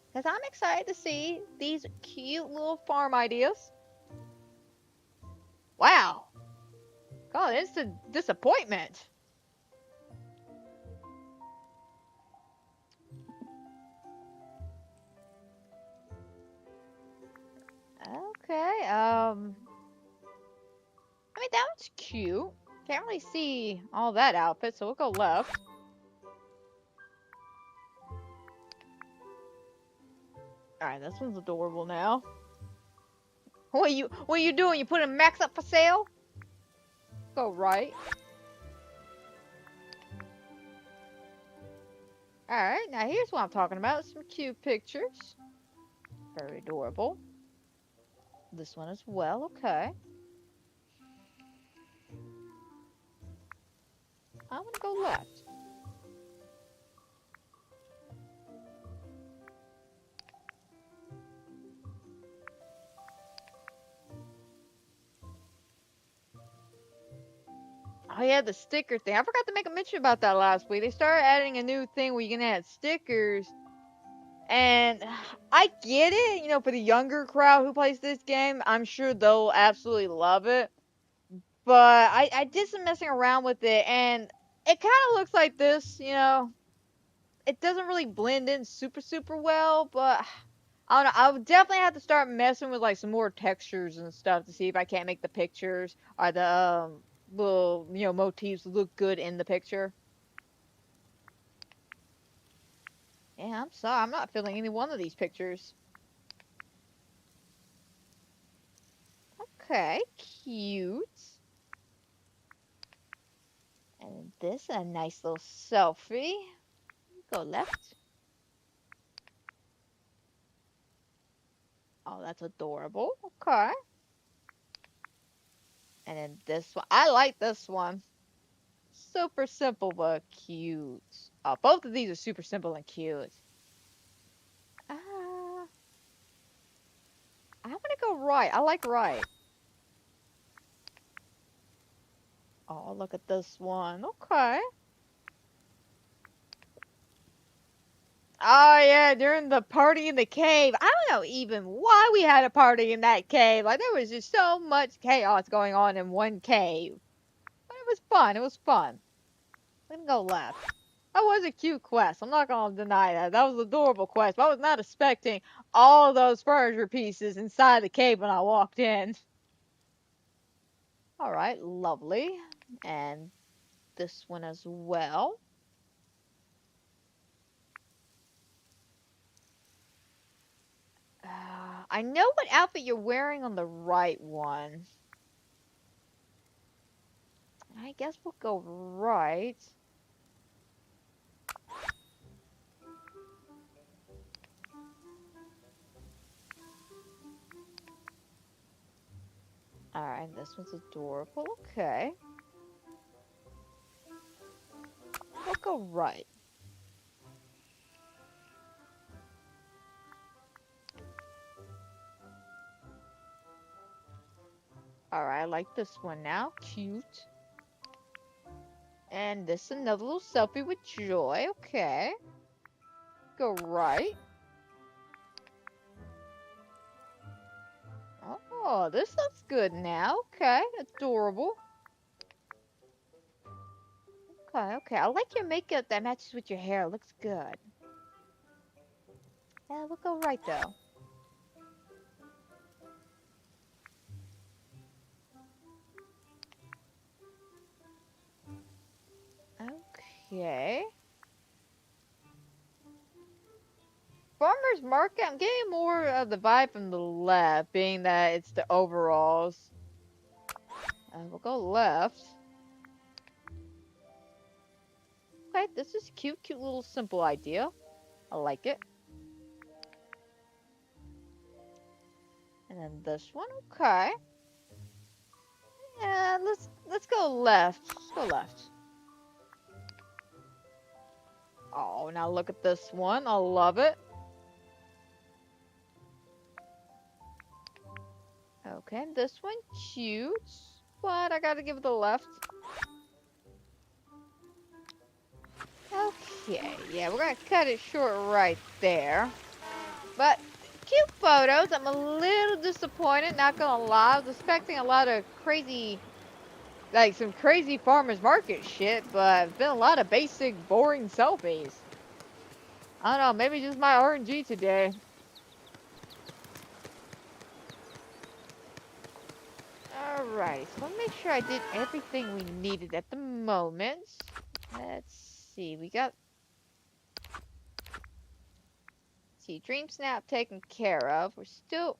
Because I'm excited to see these cute little farm ideas. Wow. God, instant disappointment. Okay, I mean, that one's cute. Can't really see all that outfit, so we'll go left. Alright, this one's adorable now. What are you doing? You putting Max up for sale? Go right. Alright, now here's what I'm talking about. Some cute pictures. Very adorable. This one as well, okay. I'm gonna go left. Oh yeah, the sticker thing. I forgot to make a mention about that last week. They started adding a new thing where you can add stickers. And I get it, you know, for the younger crowd who plays this game, I'm sure they'll absolutely love it. But I did some messing around with it, and it kind of looks like this, you know. It doesn't really blend in super well, but I don't know. I would definitely have to start messing with like some more textures and stuff to see if I can't make the pictures or the little, you know, motifs look good in the picture. Yeah, I'm sorry, I'm not feeling any one of these pictures. Okay, cute. And this a nice little selfie. Go left. Oh, that's adorable. Okay. And then this one. I like this one. Super simple but cute. Oh, both of these are super simple and cute. Ah, I want to go right. I like right. Oh, look at this one. Okay. Oh yeah, during the party in the cave. I don't know even why we had a party in that cave. Like there was just so much chaos going on in one cave. But it was fun. It was fun. I'm gonna go left. That was a cute quest. I'm not gonna deny that. That was an adorable quest. But I was not expecting all those furniture pieces inside the cave when I walked in. All right, lovely. And this one as well. I know what outfit you're wearing on the right one. I guess we'll go right. Alright, this one's adorable. Okay. We'll go right. Alright, I like this one now. Cute. And this another little selfie with Joy. Okay. Go right. Oh, this looks good now. Okay, adorable. Okay. I like your makeup that matches with your hair. Looks good. Yeah, we'll go right though. Okay. Farmer's Market, I'm getting more of the vibe from the left, being that it's the overalls. We'll go left. Okay, this is cute little simple idea. I like it. And then this one, okay. Yeah, let's go left. Let's go left. Oh, now look at this one. I love it. Okay, this one cute, but I gotta give it the left. Okay, yeah, we're gonna cut it short right there. But cute photos. I'm a little disappointed, not gonna lie. I was expecting a lot of crazy, like some crazy farmer's market shit, but it's been a lot of basic, boring selfies. I don't know, maybe just my RNG today. Alright, so let me make sure I did everything we needed at the moment. Let's see, we got... see, Dreamsnap taken care of. We're still...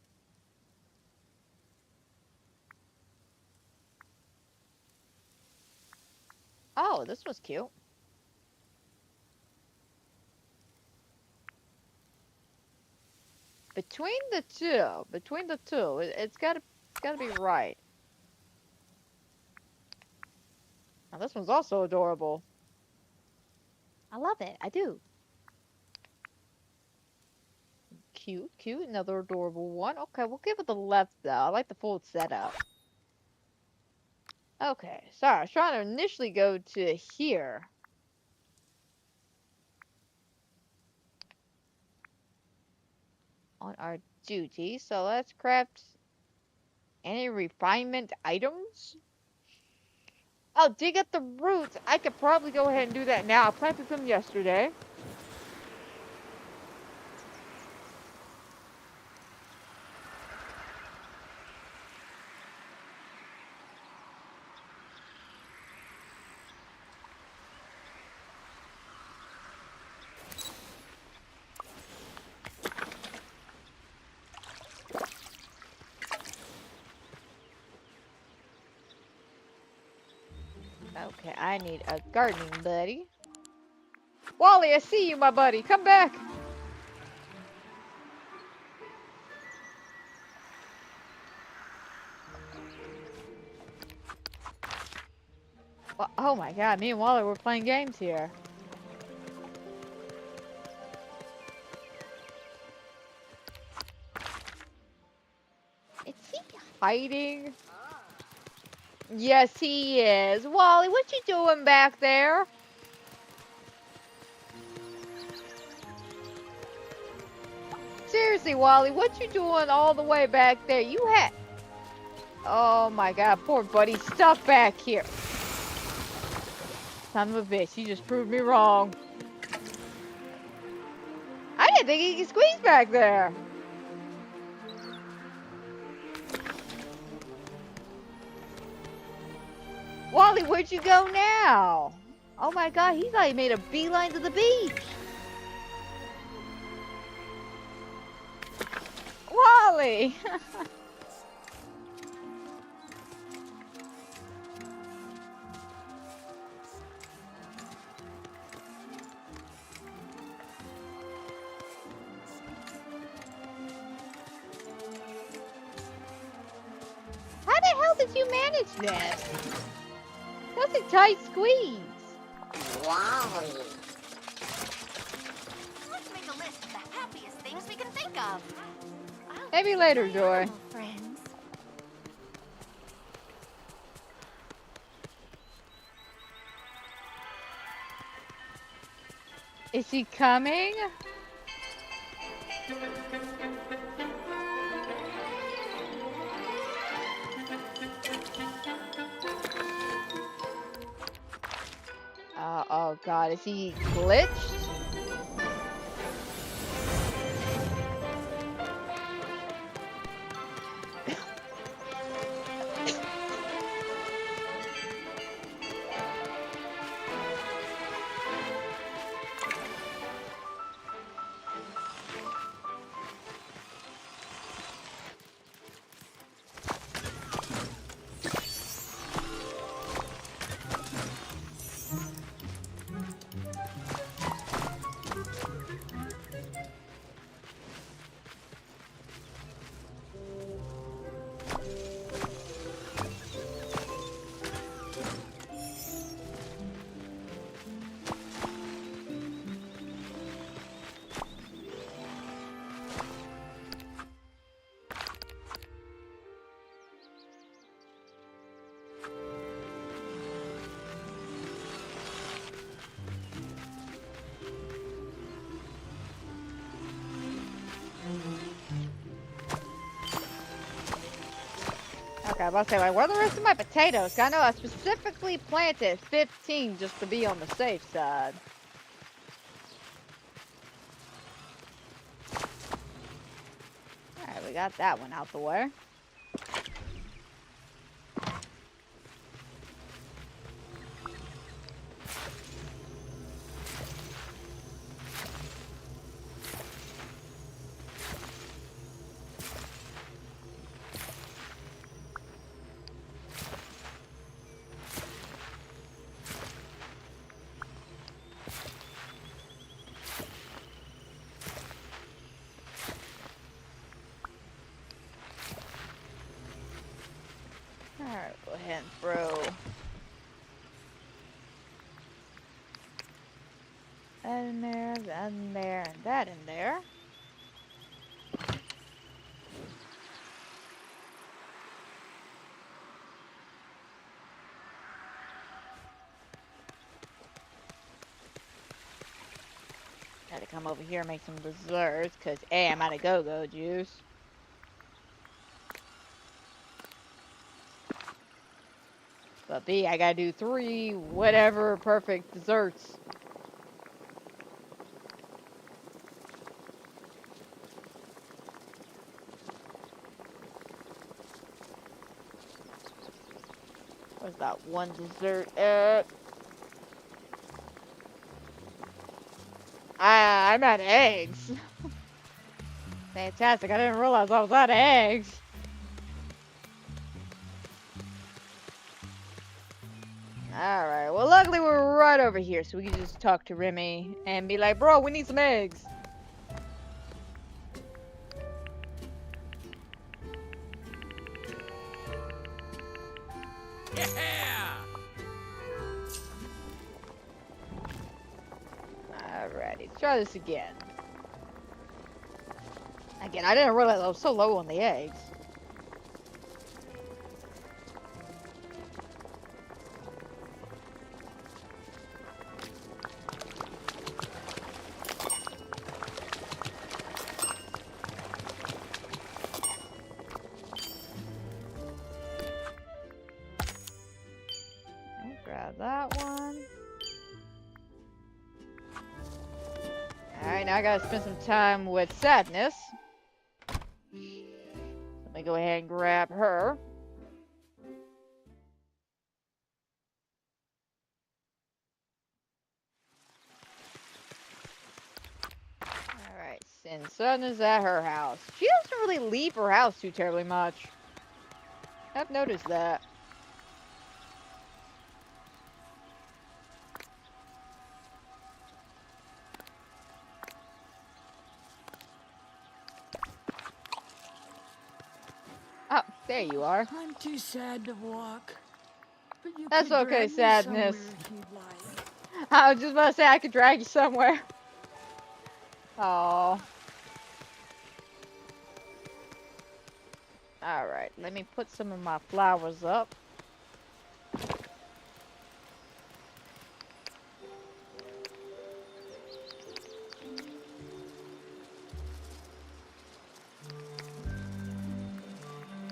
oh, this was cute. Between the two, it's gotta be right. Now this one's also adorable. I love it. I do. Cute. Another adorable one. Okay, we'll give it the left though. I like the full setup. Okay, sorry, I was trying to initially go to here. On our duty, so let's craft any refinement items. Oh, dig up the roots. I could probably go ahead and do that now. I planted them yesterday. Okay, I need a gardening buddy. Wally, I see you, my buddy. Come back. Oh my god, me and Wally were playing games here. Is he hiding? Yes, he is. Wally, what you doing back there? Seriously, Wally, what you doing all the way back there? You had... Oh my god, poor buddy, stuck back here. Son of a bitch, he just proved me wrong. I didn't think he could squeeze back there. Wally, where'd you go now? Oh my god, he's like made a beeline to the beach. Wally! How the hell did you manage this? That's a tight squeeze. Wow. Let's make a list of the happiest things we can think of. Maybe later, Joy. Friends. Is he coming? Oh god, is he glitched? Okay, I was about to say, like, where are the rest of my potatoes? 'Cause I know I specifically planted 15 just to be on the safe side. Alright, we got that one out the way. Alright, go ahead and throw that in there, that in there, and that in there. Gotta come over here and make some desserts, cause A, I'm out of go-go juice. But B, I gotta do 3 whatever perfect desserts. Where's that one dessert at? I'm out of eggs. Fantastic, I didn't realize I was out of eggs. Alright, well luckily we're right over here, so we can just talk to Remy and be like, bro, we need some eggs. Yeah! Alrighty, let's try this again. Again, I didn't realize I was so low on the eggs. Okay, grab that one. Alright, now I gotta spend some time with Sadness. Let me go ahead and grab her. Alright, since Sadness is at her house. She doesn't really leave her house too terribly much. I've noticed that. Oh, there you are. I'm too sad to walk. But you That's could okay, drag me Sadness. somewhere if you'd like. I was just about to say I could drag you somewhere. Oh. Alright, let me put some of my flowers up.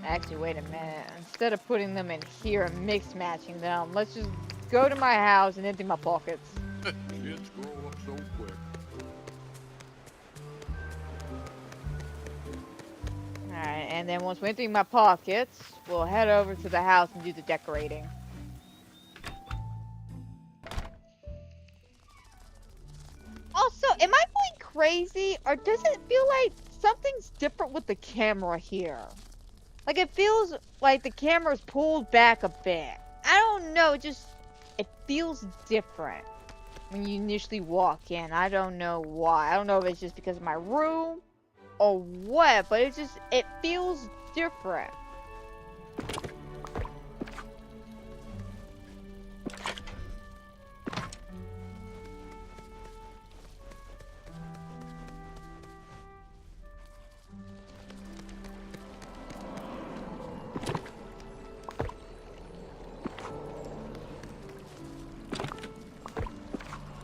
Actually, wait a minute. Instead of putting them in here and mix matching them, let's just go to my house and empty my pockets. Kids grow up so quick. Alright, and then once we empty my pockets, we'll head over to the house and do the decorating. Also, am I going crazy, or does it feel like something's different with the camera here? Like, it feels like the camera's pulled back a bit. I don't know, it feels different when you initially walk in. I don't know why. I don't know if it's just because of my room or what, but it feels different.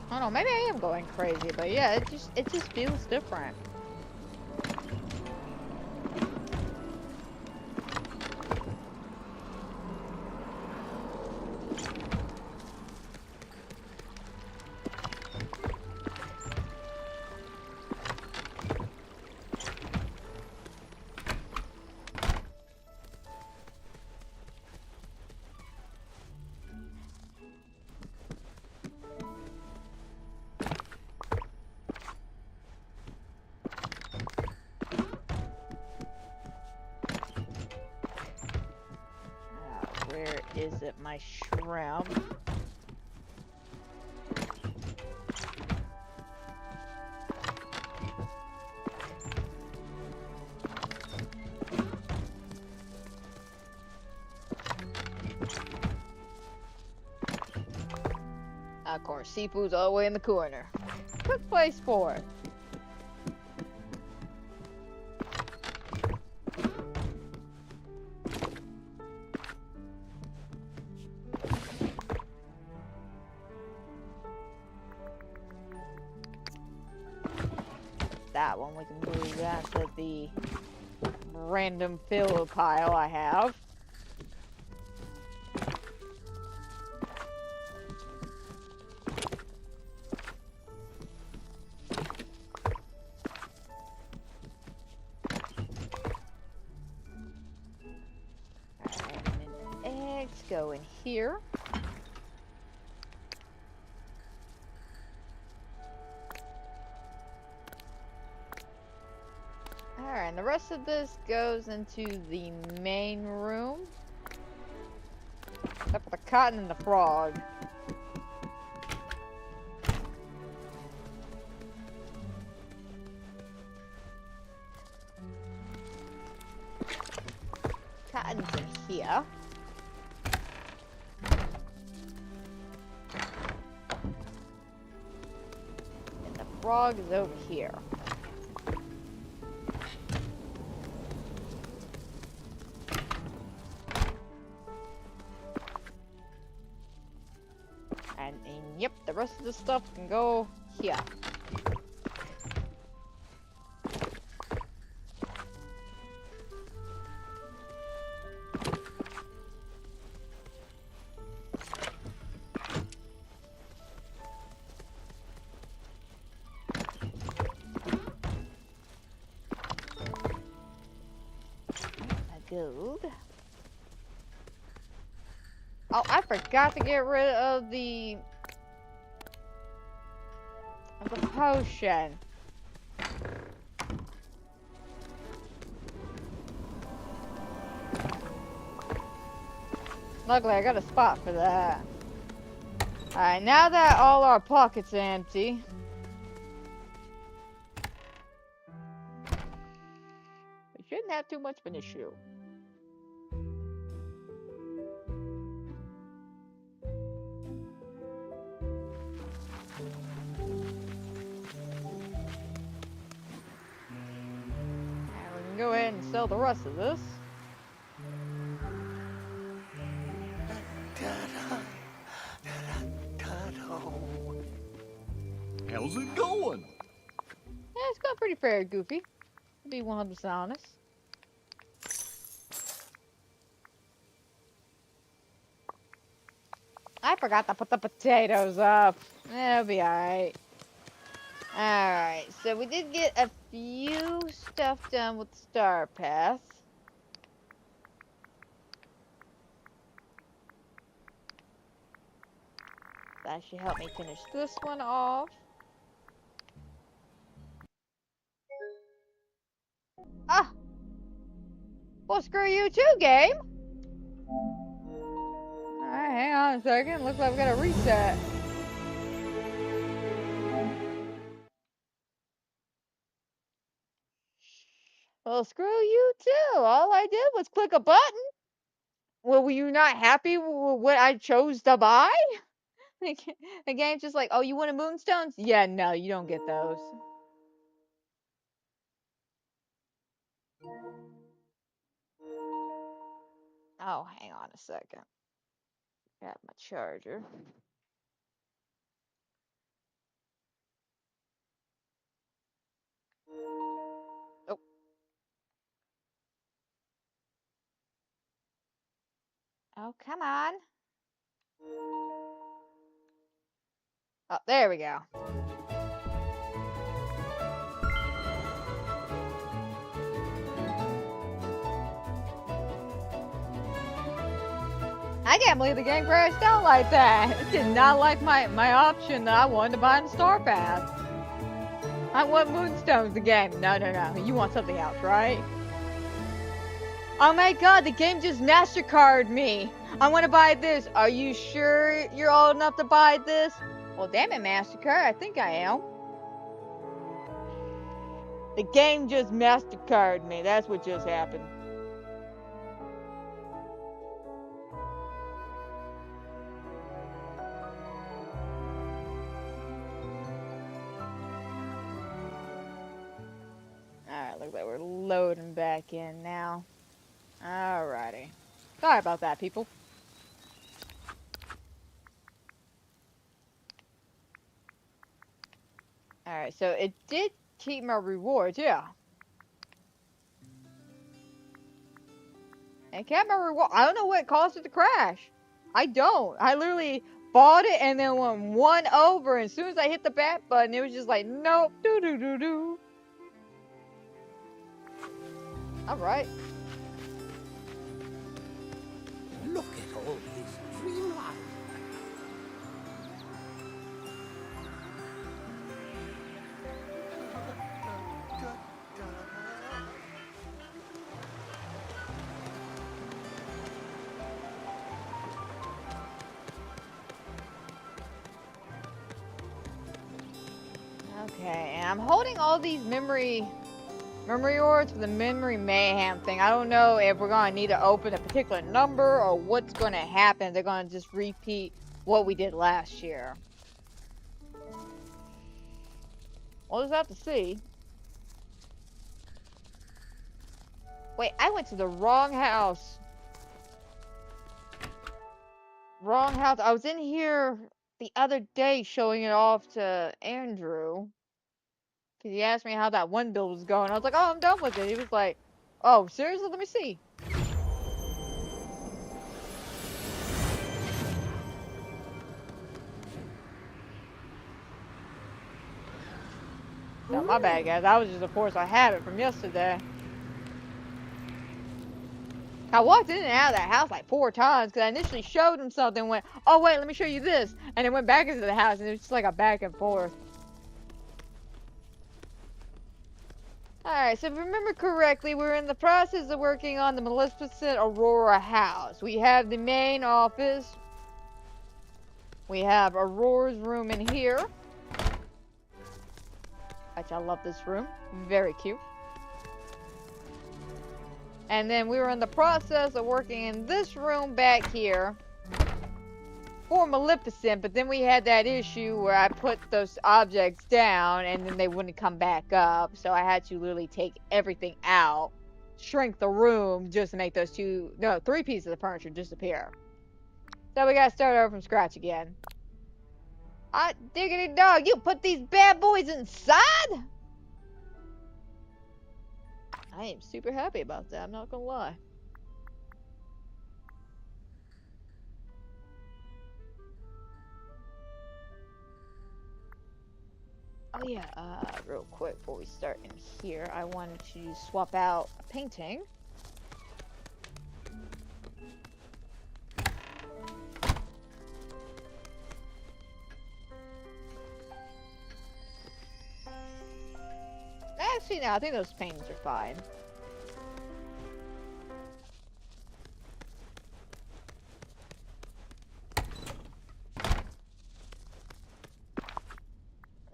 I don't know, maybe I am going crazy, but yeah, it just feels different. Where is it, my shrimp? Of course, seafood's all the way in the corner. Good place for it. that one. We can move that to the random fill pile I have. Alright, and then eggs go in here. Alright, and the rest of this goes into the main room. Except for the cotton and the frog. Cotton's in here. And the frog is over here. And yep, the rest of the stuff can go here. Gold. Oh, I forgot to get rid of the potion. Luckily, I got a spot for that. Alright, now that all our pockets are empty, we shouldn't have too much of an issue. Go ahead and sell the rest of this. How's it going? Yeah, it's going pretty fair, Goofy. To be 100% honest. I forgot to put the potatoes up. It'll be alright. Alright, so we did get a few stuff done with Star Path. That should help me finish this one off. Ah! Well, screw you too, game! Alright, hang on a second. Looks like we got a reset. Well, screw you too. All I did was click a button. Well, were you not happy with what I chose to buy? The game's just like, oh, you wanted moonstones? Yeah, no, you don't get those. Oh, hang on a second. Got my charger. Oh. Oh, come on. Oh, there we go. I can't believe the game crashed out like that. It did not like my option that I wanted to buy in Star Path. I want moonstones the game. No, no, no. You want something else, right? Oh my god, the game just MasterCarded me. I want to buy this. Are you sure you're old enough to buy this? Well, damn it, MasterCard. I think I am. The game just MasterCarded me. That's what just happened. Alright, looks like we're loading back in now. Alrighty. Sorry about that, people. Alright, so it did keep my rewards, yeah. And kept my reward. I don't know what caused it to crash. I don't. I literally bought it and then went one over. And as soon as I hit the back button, it was just like, nope. Doo doo doo doo. Alright. Look at all this dreamlight. Okay, and I'm holding all these memory orbs for the memory mayhem thing. I don't know if we're gonna need to open a particular number or what's gonna happen. They're gonna just repeat what we did last year. We'll just have to see. Wait, I went to the wrong house. Wrong house. I was in here the other day showing it off to Andrew. Because he asked me how that one build was going. I was like, oh, I'm done with it. He was like, oh, seriously? Let me see. No, my bad, guys. I was just, of course, I had it from yesterday. I walked in and out of that house like 4 times because I initially showed him something and went, oh, wait, let me show you this. And then went back into the house and it was just like a back and forth. Alright, so if I remember correctly, we're in the process of working on the Maleficent Aurora house. We have the main office. We have Aurora's room in here. Which I love this room. Very cute. And then we were in the process of working in this room back here for Maleficent, but then we had that issue where I put those objects down and then they wouldn't come back up, so I had to literally take everything out, shrink the room just to make those 3 pieces of furniture disappear. So we gotta start over from scratch again. Hot diggity dog, you put these bad boys inside? I am super happy about that, I'm not gonna lie. Oh yeah, real quick before we start in here, I wanted to swap out a painting. Actually, no, I think those paintings are fine.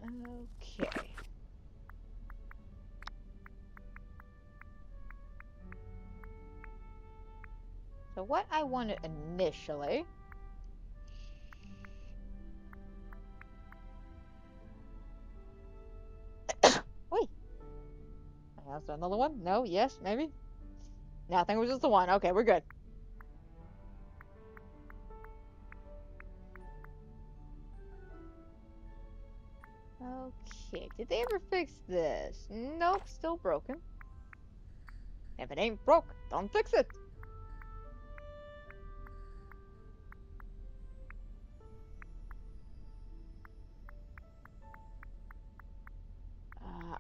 Okay. So what I wanted initially... Wait. That's another one? No? Yes? Maybe? No, I think it was just the one. Okay, we're good. Okay, did they ever fix this? Nope, still broken. If it ain't broke, don't fix it.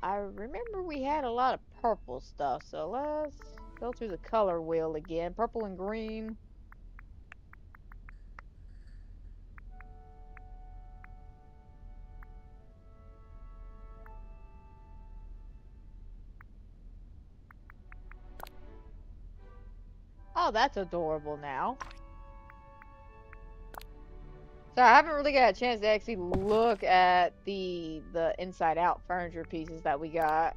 I remember we had a lot of purple stuff, so let's go through the color wheel again. Purple and green. Oh, that's adorable now. So I haven't really got a chance to actually look at the inside out furniture pieces that we got.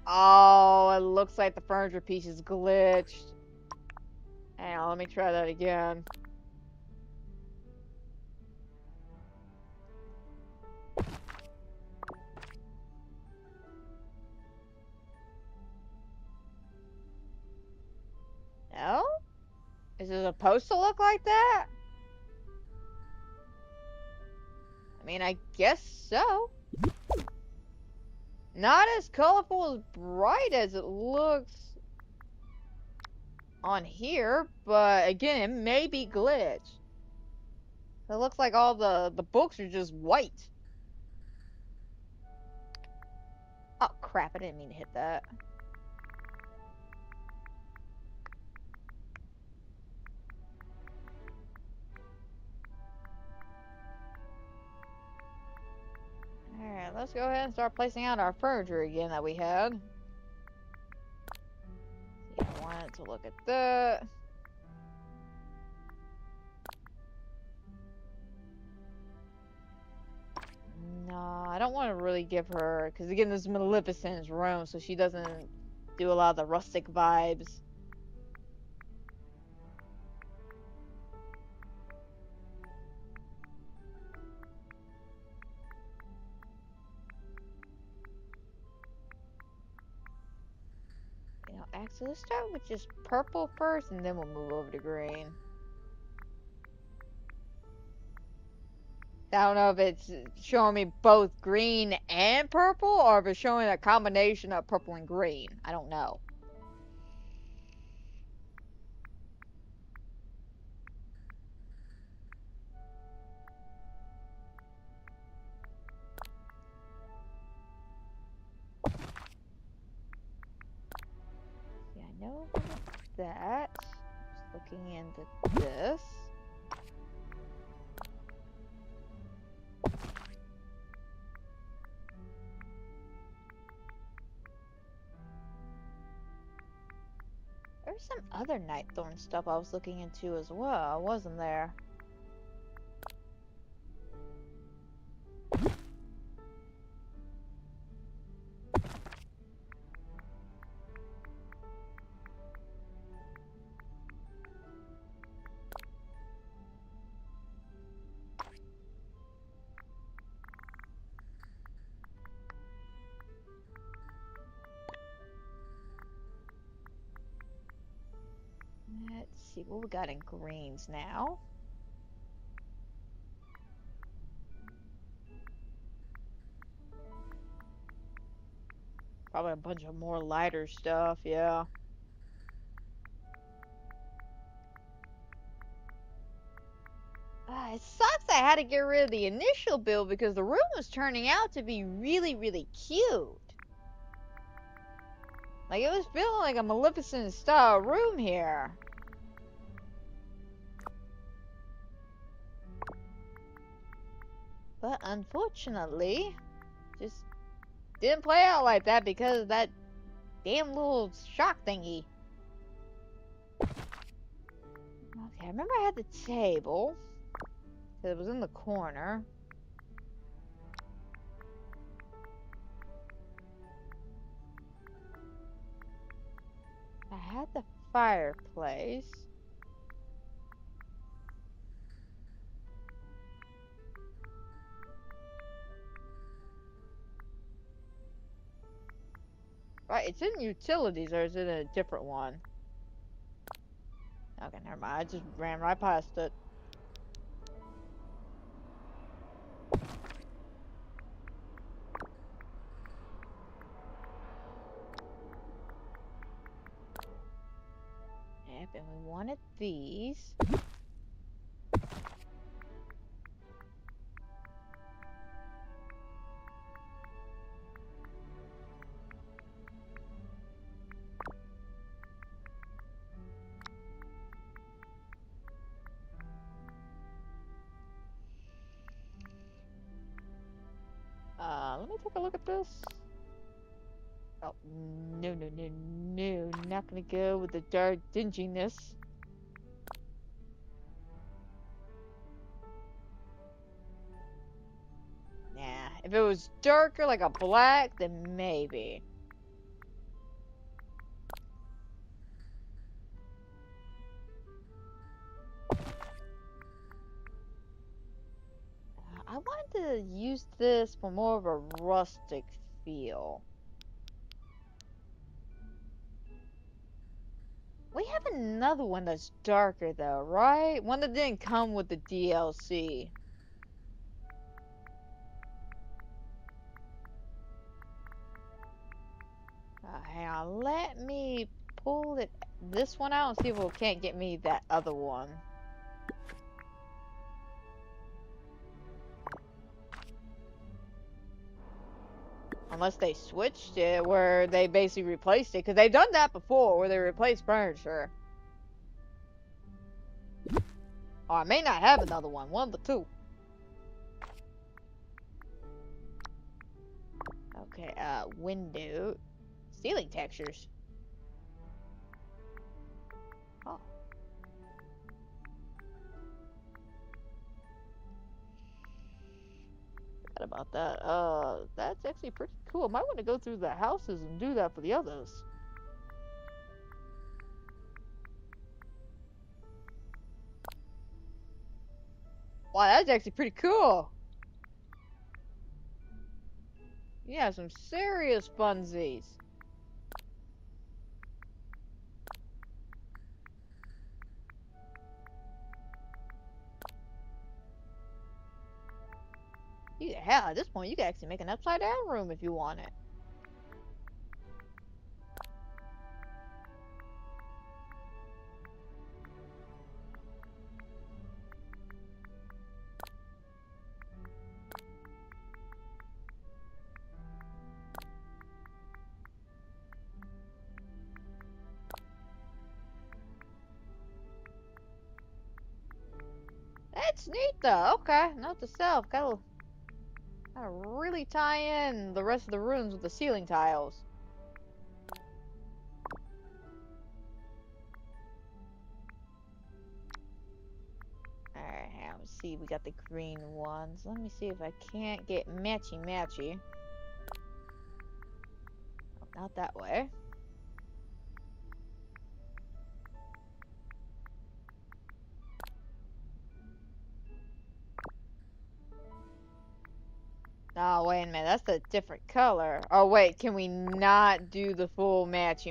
Oh, it looks like the furniture piece is glitched. Hang on, let me try that again. No? Is it supposed to look like that? I mean, I guess so. Not as colorful as bright as it looks on here, but again, it may be glitch. It looks like all the books are just white. Oh crap, I didn't mean to hit that. Alright, let's go ahead and start placing out our furniture again that we had. Yeah, I wanted to look at that. No, I don't want to really give her, because again, this is Maleficent's room, so she doesn't do a lot of the rustic vibes. You know, actually, let's start with just purple first, and then we'll move over to green. I don't know if it's showing me both green and purple, or if it's showing a combination of purple and green. I don't know. Yeah, I know that. Just looking into this. There's some other Nightthorn stuff I was looking into as well, wasn't there? Let's see what we got in greens now. Probably a bunch of more lighter stuff, yeah. It sucks I had to get rid of the initial build because the room was turning out to be really, really cute. Like, it was feeling like a Maleficent style room here. But unfortunately, just didn't play out like that because of that damn little shock thingy. Okay, I remember I had the table. Cause it was in the corner. I had the fireplace. Right, it's in utilities, or is it a different one? Okay, never mind. I just ran right past it. Yep, and we wanted these. Let me take a look at this. Oh, no, no, no, no. Not gonna go with the dark dinginess. Nah, if it was darker, like a black, then maybe. I wanted to use this for more of a rustic feel. We have another one that's darker though, right? One that didn't come with the DLC. hang on. Let me pull this one out and see if it can't get me that other one. Unless they switched it where they basically replaced it. Because they've done that before where they replaced furniture. Or I may not have another one. One of the two. Okay, window. Ceiling textures. Oh. Forgot about that. That's actually pretty cool. I might want to go through the houses and do that for the others. Wow, that's actually pretty cool. Yeah, some serious funsies. Yeah, hell, at this point, you can actually make an upside down room if you want it. That's neat though. Okay, note to self. Gotta really tie in the rest of the rooms with the ceiling tiles. Alright, let's see. We got the green ones. Let me see if I can't get matchy. Oh, not that way. Oh, wait a minute. That's a different color. Oh, wait. Can we not do the full matchy?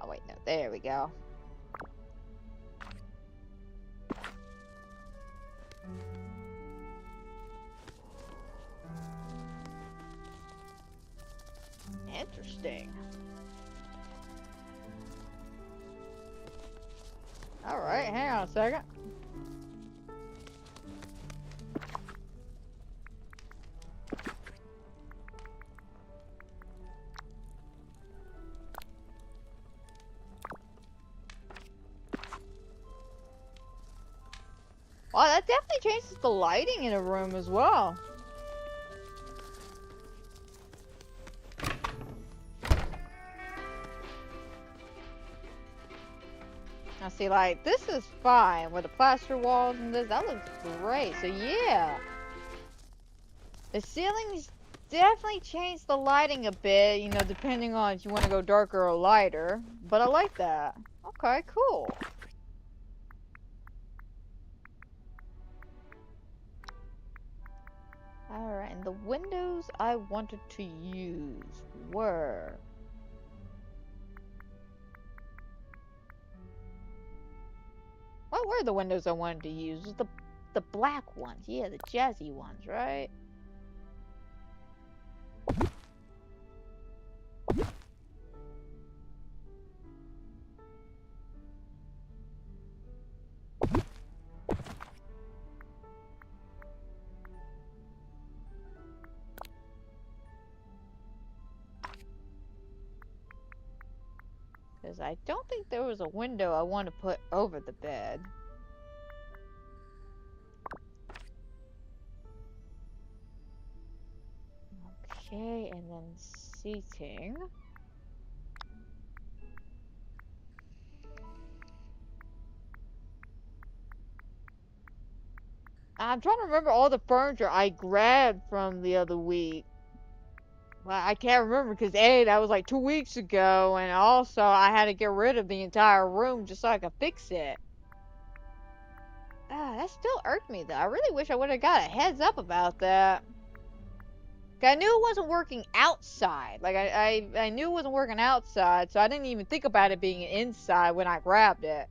Oh, wait. No. There we go. Interesting. Alright, hang on a second. Wow, that definitely changes the lighting in a room as well. Now see, like, this is fine with the plaster walls and this. That looks great. So yeah. The ceilings definitely changed the lighting a bit, you know, depending on if you want to go darker or lighter. But I like that. Okay, cool. Alright, and the windows I wanted to use were... What were the windows I wanted to use? It was the black ones. Yeah, the jazzy ones, right? Because I don't think there was a window I want to put over the bed. Okay, and then seating. I'm trying to remember all the furniture I grabbed from the other week. Well, I can't remember because A, that was like 2 weeks ago, and also I had to get rid of the entire room just so I could fix it. That still irked me though. I really wish I would have got a heads up about that. I knew it wasn't working outside. Like, I knew it wasn't working outside, so I didn't even think about it being inside when I grabbed it.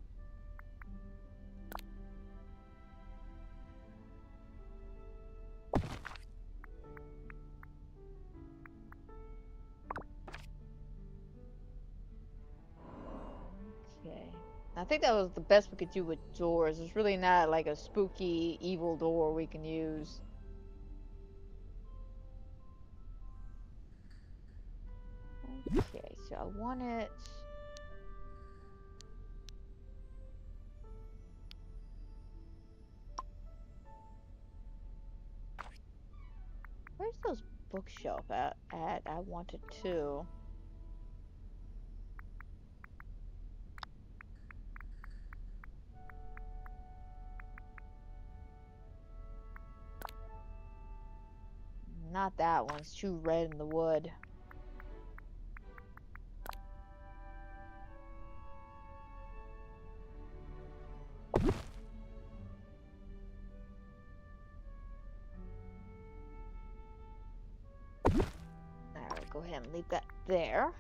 Okay. I think that was the best we could do with doors. There's really not like a spooky, evil door we can use. Okay, so I want it. Where's those bookshelf at? I wanted to. Not that one. It's too red in the wood. Alright, go ahead and leave that there.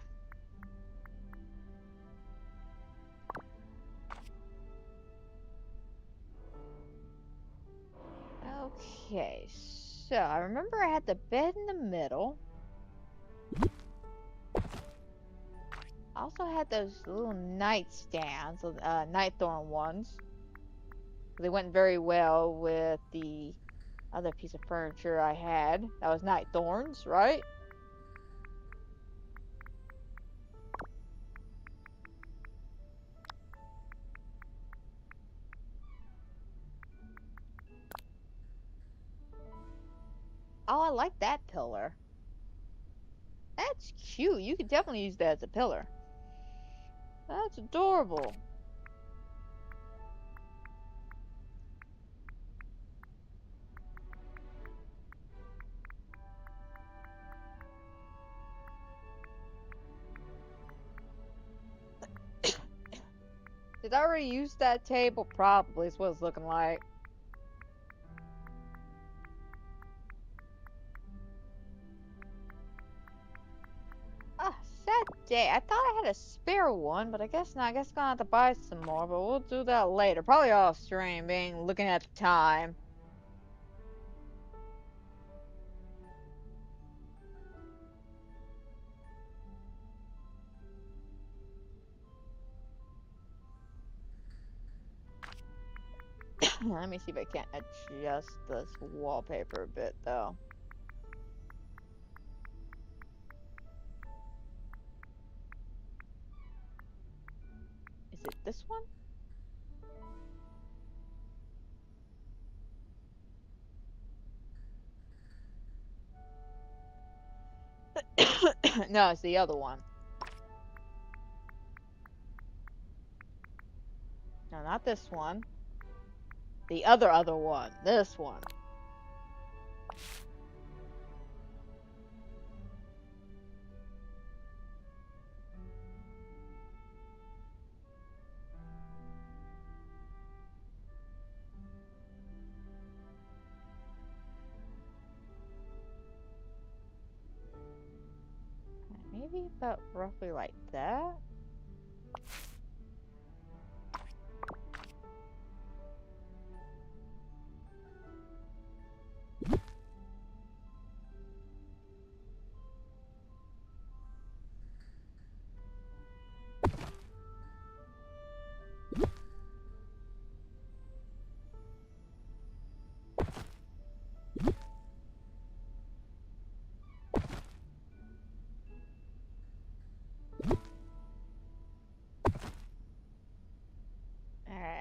Okay, so I remember I had the bed in the middle. I also had those little nightstands, Nightthorn ones. They went very well with the other piece of furniture I had. That was Nightthorns, right? Oh, I like that pillar. That's cute. You could definitely use that as a pillar. That's adorable. Did I already use that table? Probably is what it's looking like. Ah, sad day. I thought I had a spare one, but I guess not. I guess I'm gonna have to buy some more, but we'll do that later. Probably off stream, being looking at the time. Let me see if I can't adjust this wallpaper a bit, though. Is it this one? No, it's the other one. No, not this one. The other one. This one. Maybe about roughly like that.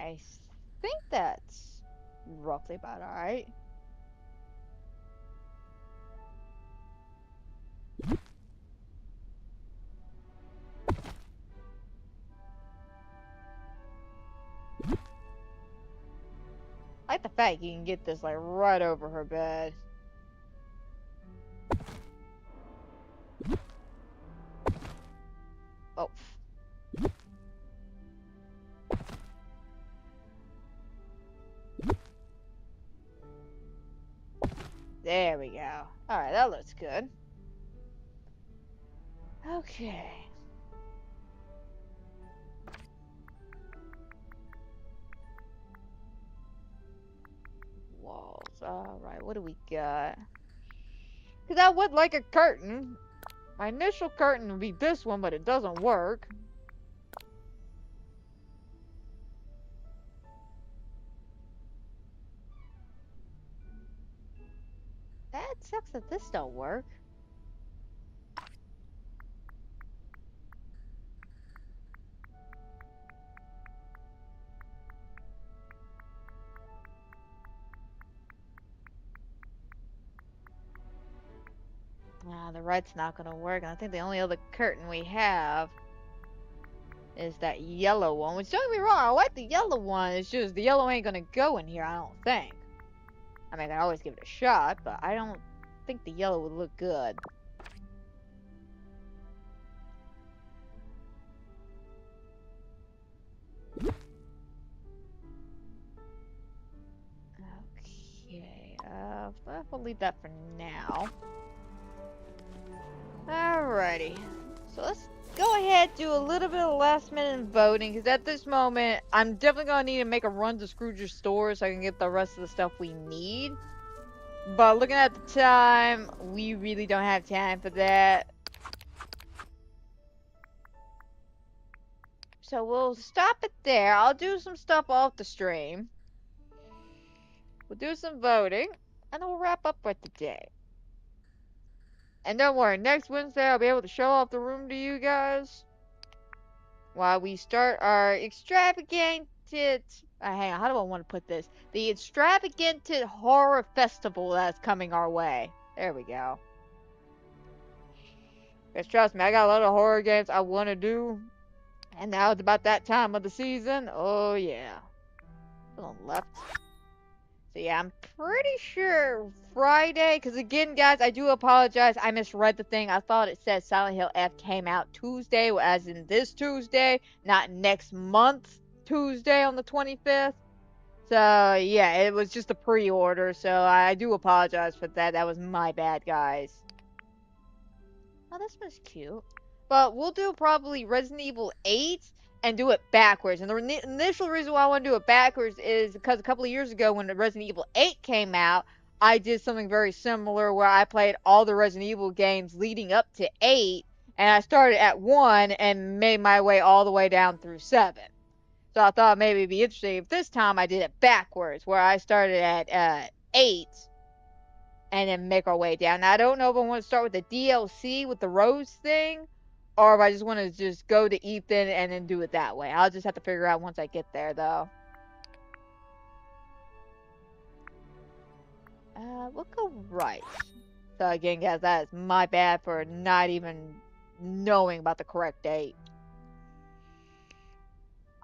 I think that's roughly about alright. I like the fact you can get this like right over her bed. Oh. There we go. Alright, that looks good. Okay. Walls. Alright, what do we got? Because I would like a curtain. My initial curtain would be this one, but it doesn't work. That sucks that this don't work. The right's not gonna work, and I think the only other curtain we have is that yellow one. Which, don't get me wrong, I like the yellow one. It's just the yellow ain't gonna go in here, I don't think. I mean, I can always give it a shot, but I don't think the yellow would look good. Okay, we'll leave that for now. Alrighty. So let's go ahead do a little bit of last minute voting, because at this moment I'm definitely gonna need to make a run to Scrooge's store so I can get the rest of the stuff we need. But looking at the time, we really don't have time for that. So we'll stop it there. I'll do some stuff off the stream. We'll do some voting, and then we'll wrap up for today. And don't worry, next Wednesday I'll be able to show off the room to you guys while we start our extravagant, hang on, how do I want to put this? The extravagant horror festival that's coming our way. There we go. Because trust me, I got a lot of horror games I want to do. And now it's about that time of the season. Oh yeah. On the left. So yeah, I'm pretty sure Friday, because again, guys, I do apologize. I misread the thing. I thought it said Silent Hill F came out Tuesday, as in this Tuesday, not next month, Tuesday on the 25th. So yeah, it was just a pre-order, so I do apologize for that. That was my bad, guys. Oh, this one's cute. But we'll do probably Resident Evil 8 and do it backwards. And the initial reason why I want to do it backwards is because a couple of years ago when the Resident Evil 8 came out, I did something very similar where I played all the Resident Evil games leading up to 8, and I started at 1 and made my way all the way down through 7. So I thought maybe it'd be interesting if this time I did it backwards, where I started at 8 and then make our way down. Now, I don't know if I want to start with the DLC with the Rose thing, or if I just want to just go to Ethan and then do it that way. I'll just have to figure out once I get there, though. We'll go right. So again, guys, that is my bad for not even knowing about the correct date.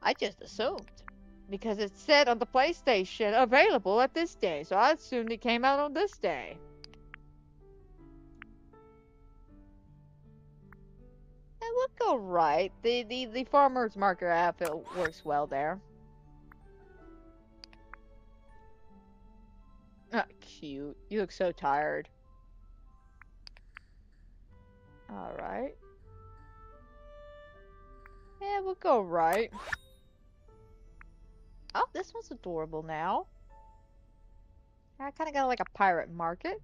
I just assumed. Because it said on the PlayStation, available at this day. So I assumed it came out on this day. And we'll go right. The farmer's market outfit works well there. Ah, cute. You look so tired. Alright. Yeah, we'll go right. Oh, this one's adorable now. I kind of got like a pirate market.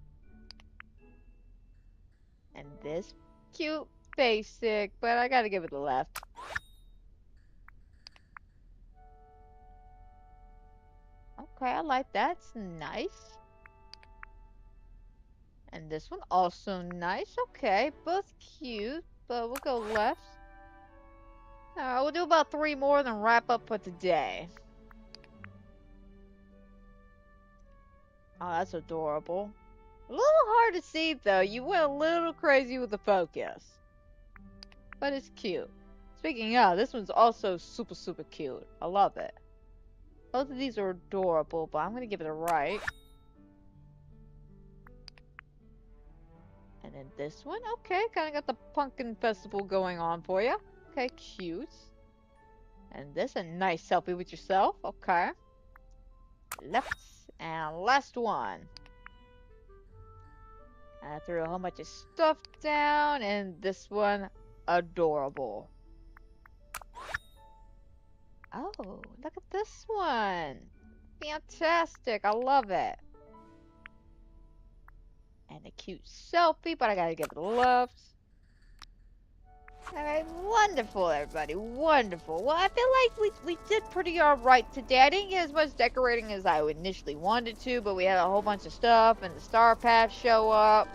And this cute basic, but I gotta give it a left. Okay, I like that. It's nice. And this one also nice. Okay, both cute, but we'll go left. Alright, we'll do about 3 more and then wrap up for today. Oh, that's adorable. A little hard to see though. You went a little crazy with the focus. But it's cute. Speaking of, this one's also super, super cute. I love it. Both of these are adorable, but I'm gonna give it a right. And then this one, okay, kind of got the pumpkin festival going on for you. Okay, cute. And this, a nice selfie with yourself. Okay. Left and last one. I threw a whole bunch of stuff down, and this one, adorable. Oh, look at this one. Fantastic. I love it. And a cute selfie, but I gotta give it a left. Alright, wonderful, everybody. Wonderful. Well, I feel like we did pretty alright today. I didn't get as much decorating as I initially wanted to, but we had a whole bunch of stuff, and the Star Path show up.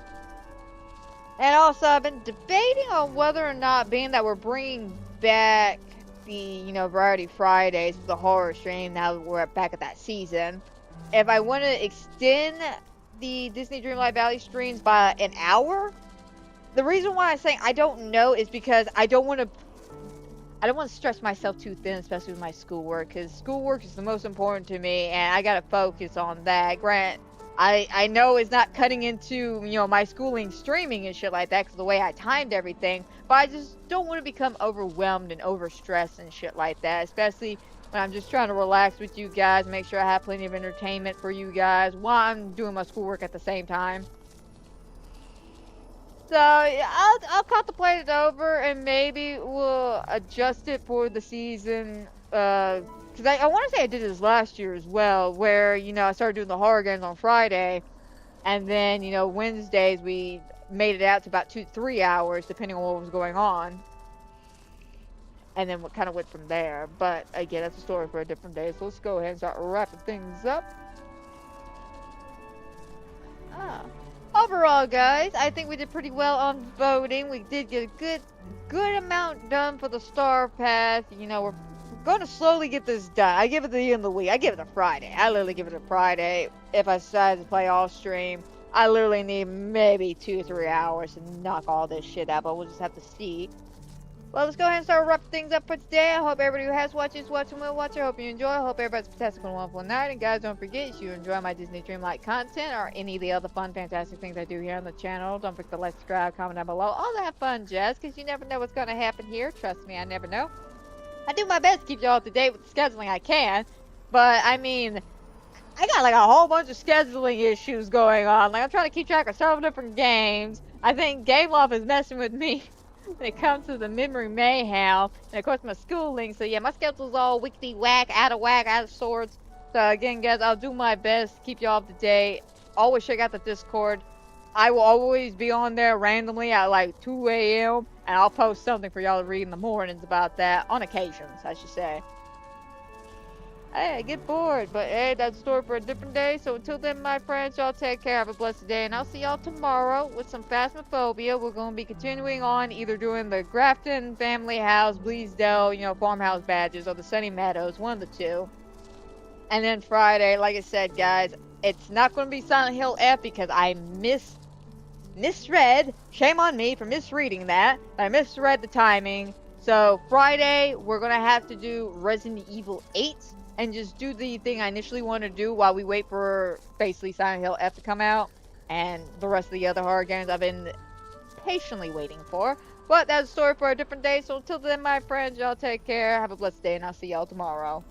And also, I've been debating on whether or not, being that we're bringing back the, you know, Variety Fridays, the horror stream, now that we're back at that season, if I want to extend the Disney Dreamlight Valley streams by an hour. The reason why I'm saying I don't know is because I don't want to stress myself too thin, especially with my schoolwork, because schoolwork is the most important to me, and I gotta focus on that. Grant, I know it's not cutting into, you know, my schooling streaming and shit like that, because the way I timed everything, but I just don't want to become overwhelmed and overstressed and shit like that, especially when I'm just trying to relax with you guys, make sure I have plenty of entertainment for you guys while I'm doing my schoolwork at the same time. So I'll contemplate it over, and maybe we'll adjust it for the season. Because I want to say I did this last year as well, where, you know, I started doing the horror games on Friday, and then, you know, Wednesdays we made it out to about 2-3 hours, depending on what was going on. And then what kind of went from there. But again, that's a story for a different day. So let's go ahead and start wrapping things up. Overall, guys, I think we did pretty well on voting. We did get a good amount done for the Star Path. You know, we're going to slowly get this done. I give it the end of the week. I give it a Friday. I literally give it a Friday. If I decide to play all stream, I literally need maybe 2-3 hours to knock all this shit out, but we'll just have to see. Well, let's go ahead and start wrapping things up for today. I hope everybody who has watched is watching will watch. I hope you enjoy. I hope everybody's a fantastic and wonderful night. And guys, don't forget, if you enjoy my Disney Dreamlight content or any of the other fun, fantastic things I do here on the channel, don't forget to like, subscribe, comment down below. All that fun jazz, because you never know what's going to happen here. Trust me, I never know. I do my best to keep y'all up to date with the scheduling I can. But, I mean, I got like a whole bunch of scheduling issues going on. Like, I'm trying to keep track of several different games. I think Game Love is messing with me when it comes to the memory mayhem, and of course my schooling. So yeah, my schedule's all wickety whack, out of sorts. So again, guys, I'll do my best to keep y'all up to date. Always check out the Discord. I will always be on there randomly at like 2 a.m. and I'll post something for y'all to read in the mornings about that, on occasions, I should say. Hey, I get bored, but hey, that's a story for a different day. So until then, my friends, y'all take care, have a blessed day, and I'll see y'all tomorrow with some Phasmophobia. We're going to be continuing on either doing the Grafton Family House, Bleasdale, you know, Farmhouse Badges, or the Sunny Meadows, one of the two. And then Friday, like I said, guys, it's not going to be Silent Hill F because I misread. Shame on me for misreading that. I misread the timing. So Friday, we're going to have to do Resident Evil 8. And just do the thing I initially wanted to do while we wait for basically Silent Hill F to come out. And the rest of the other horror games I've been patiently waiting for. But that's a story for a different day. So until then, my friends, y'all take care. Have a blessed day, and I'll see y'all tomorrow.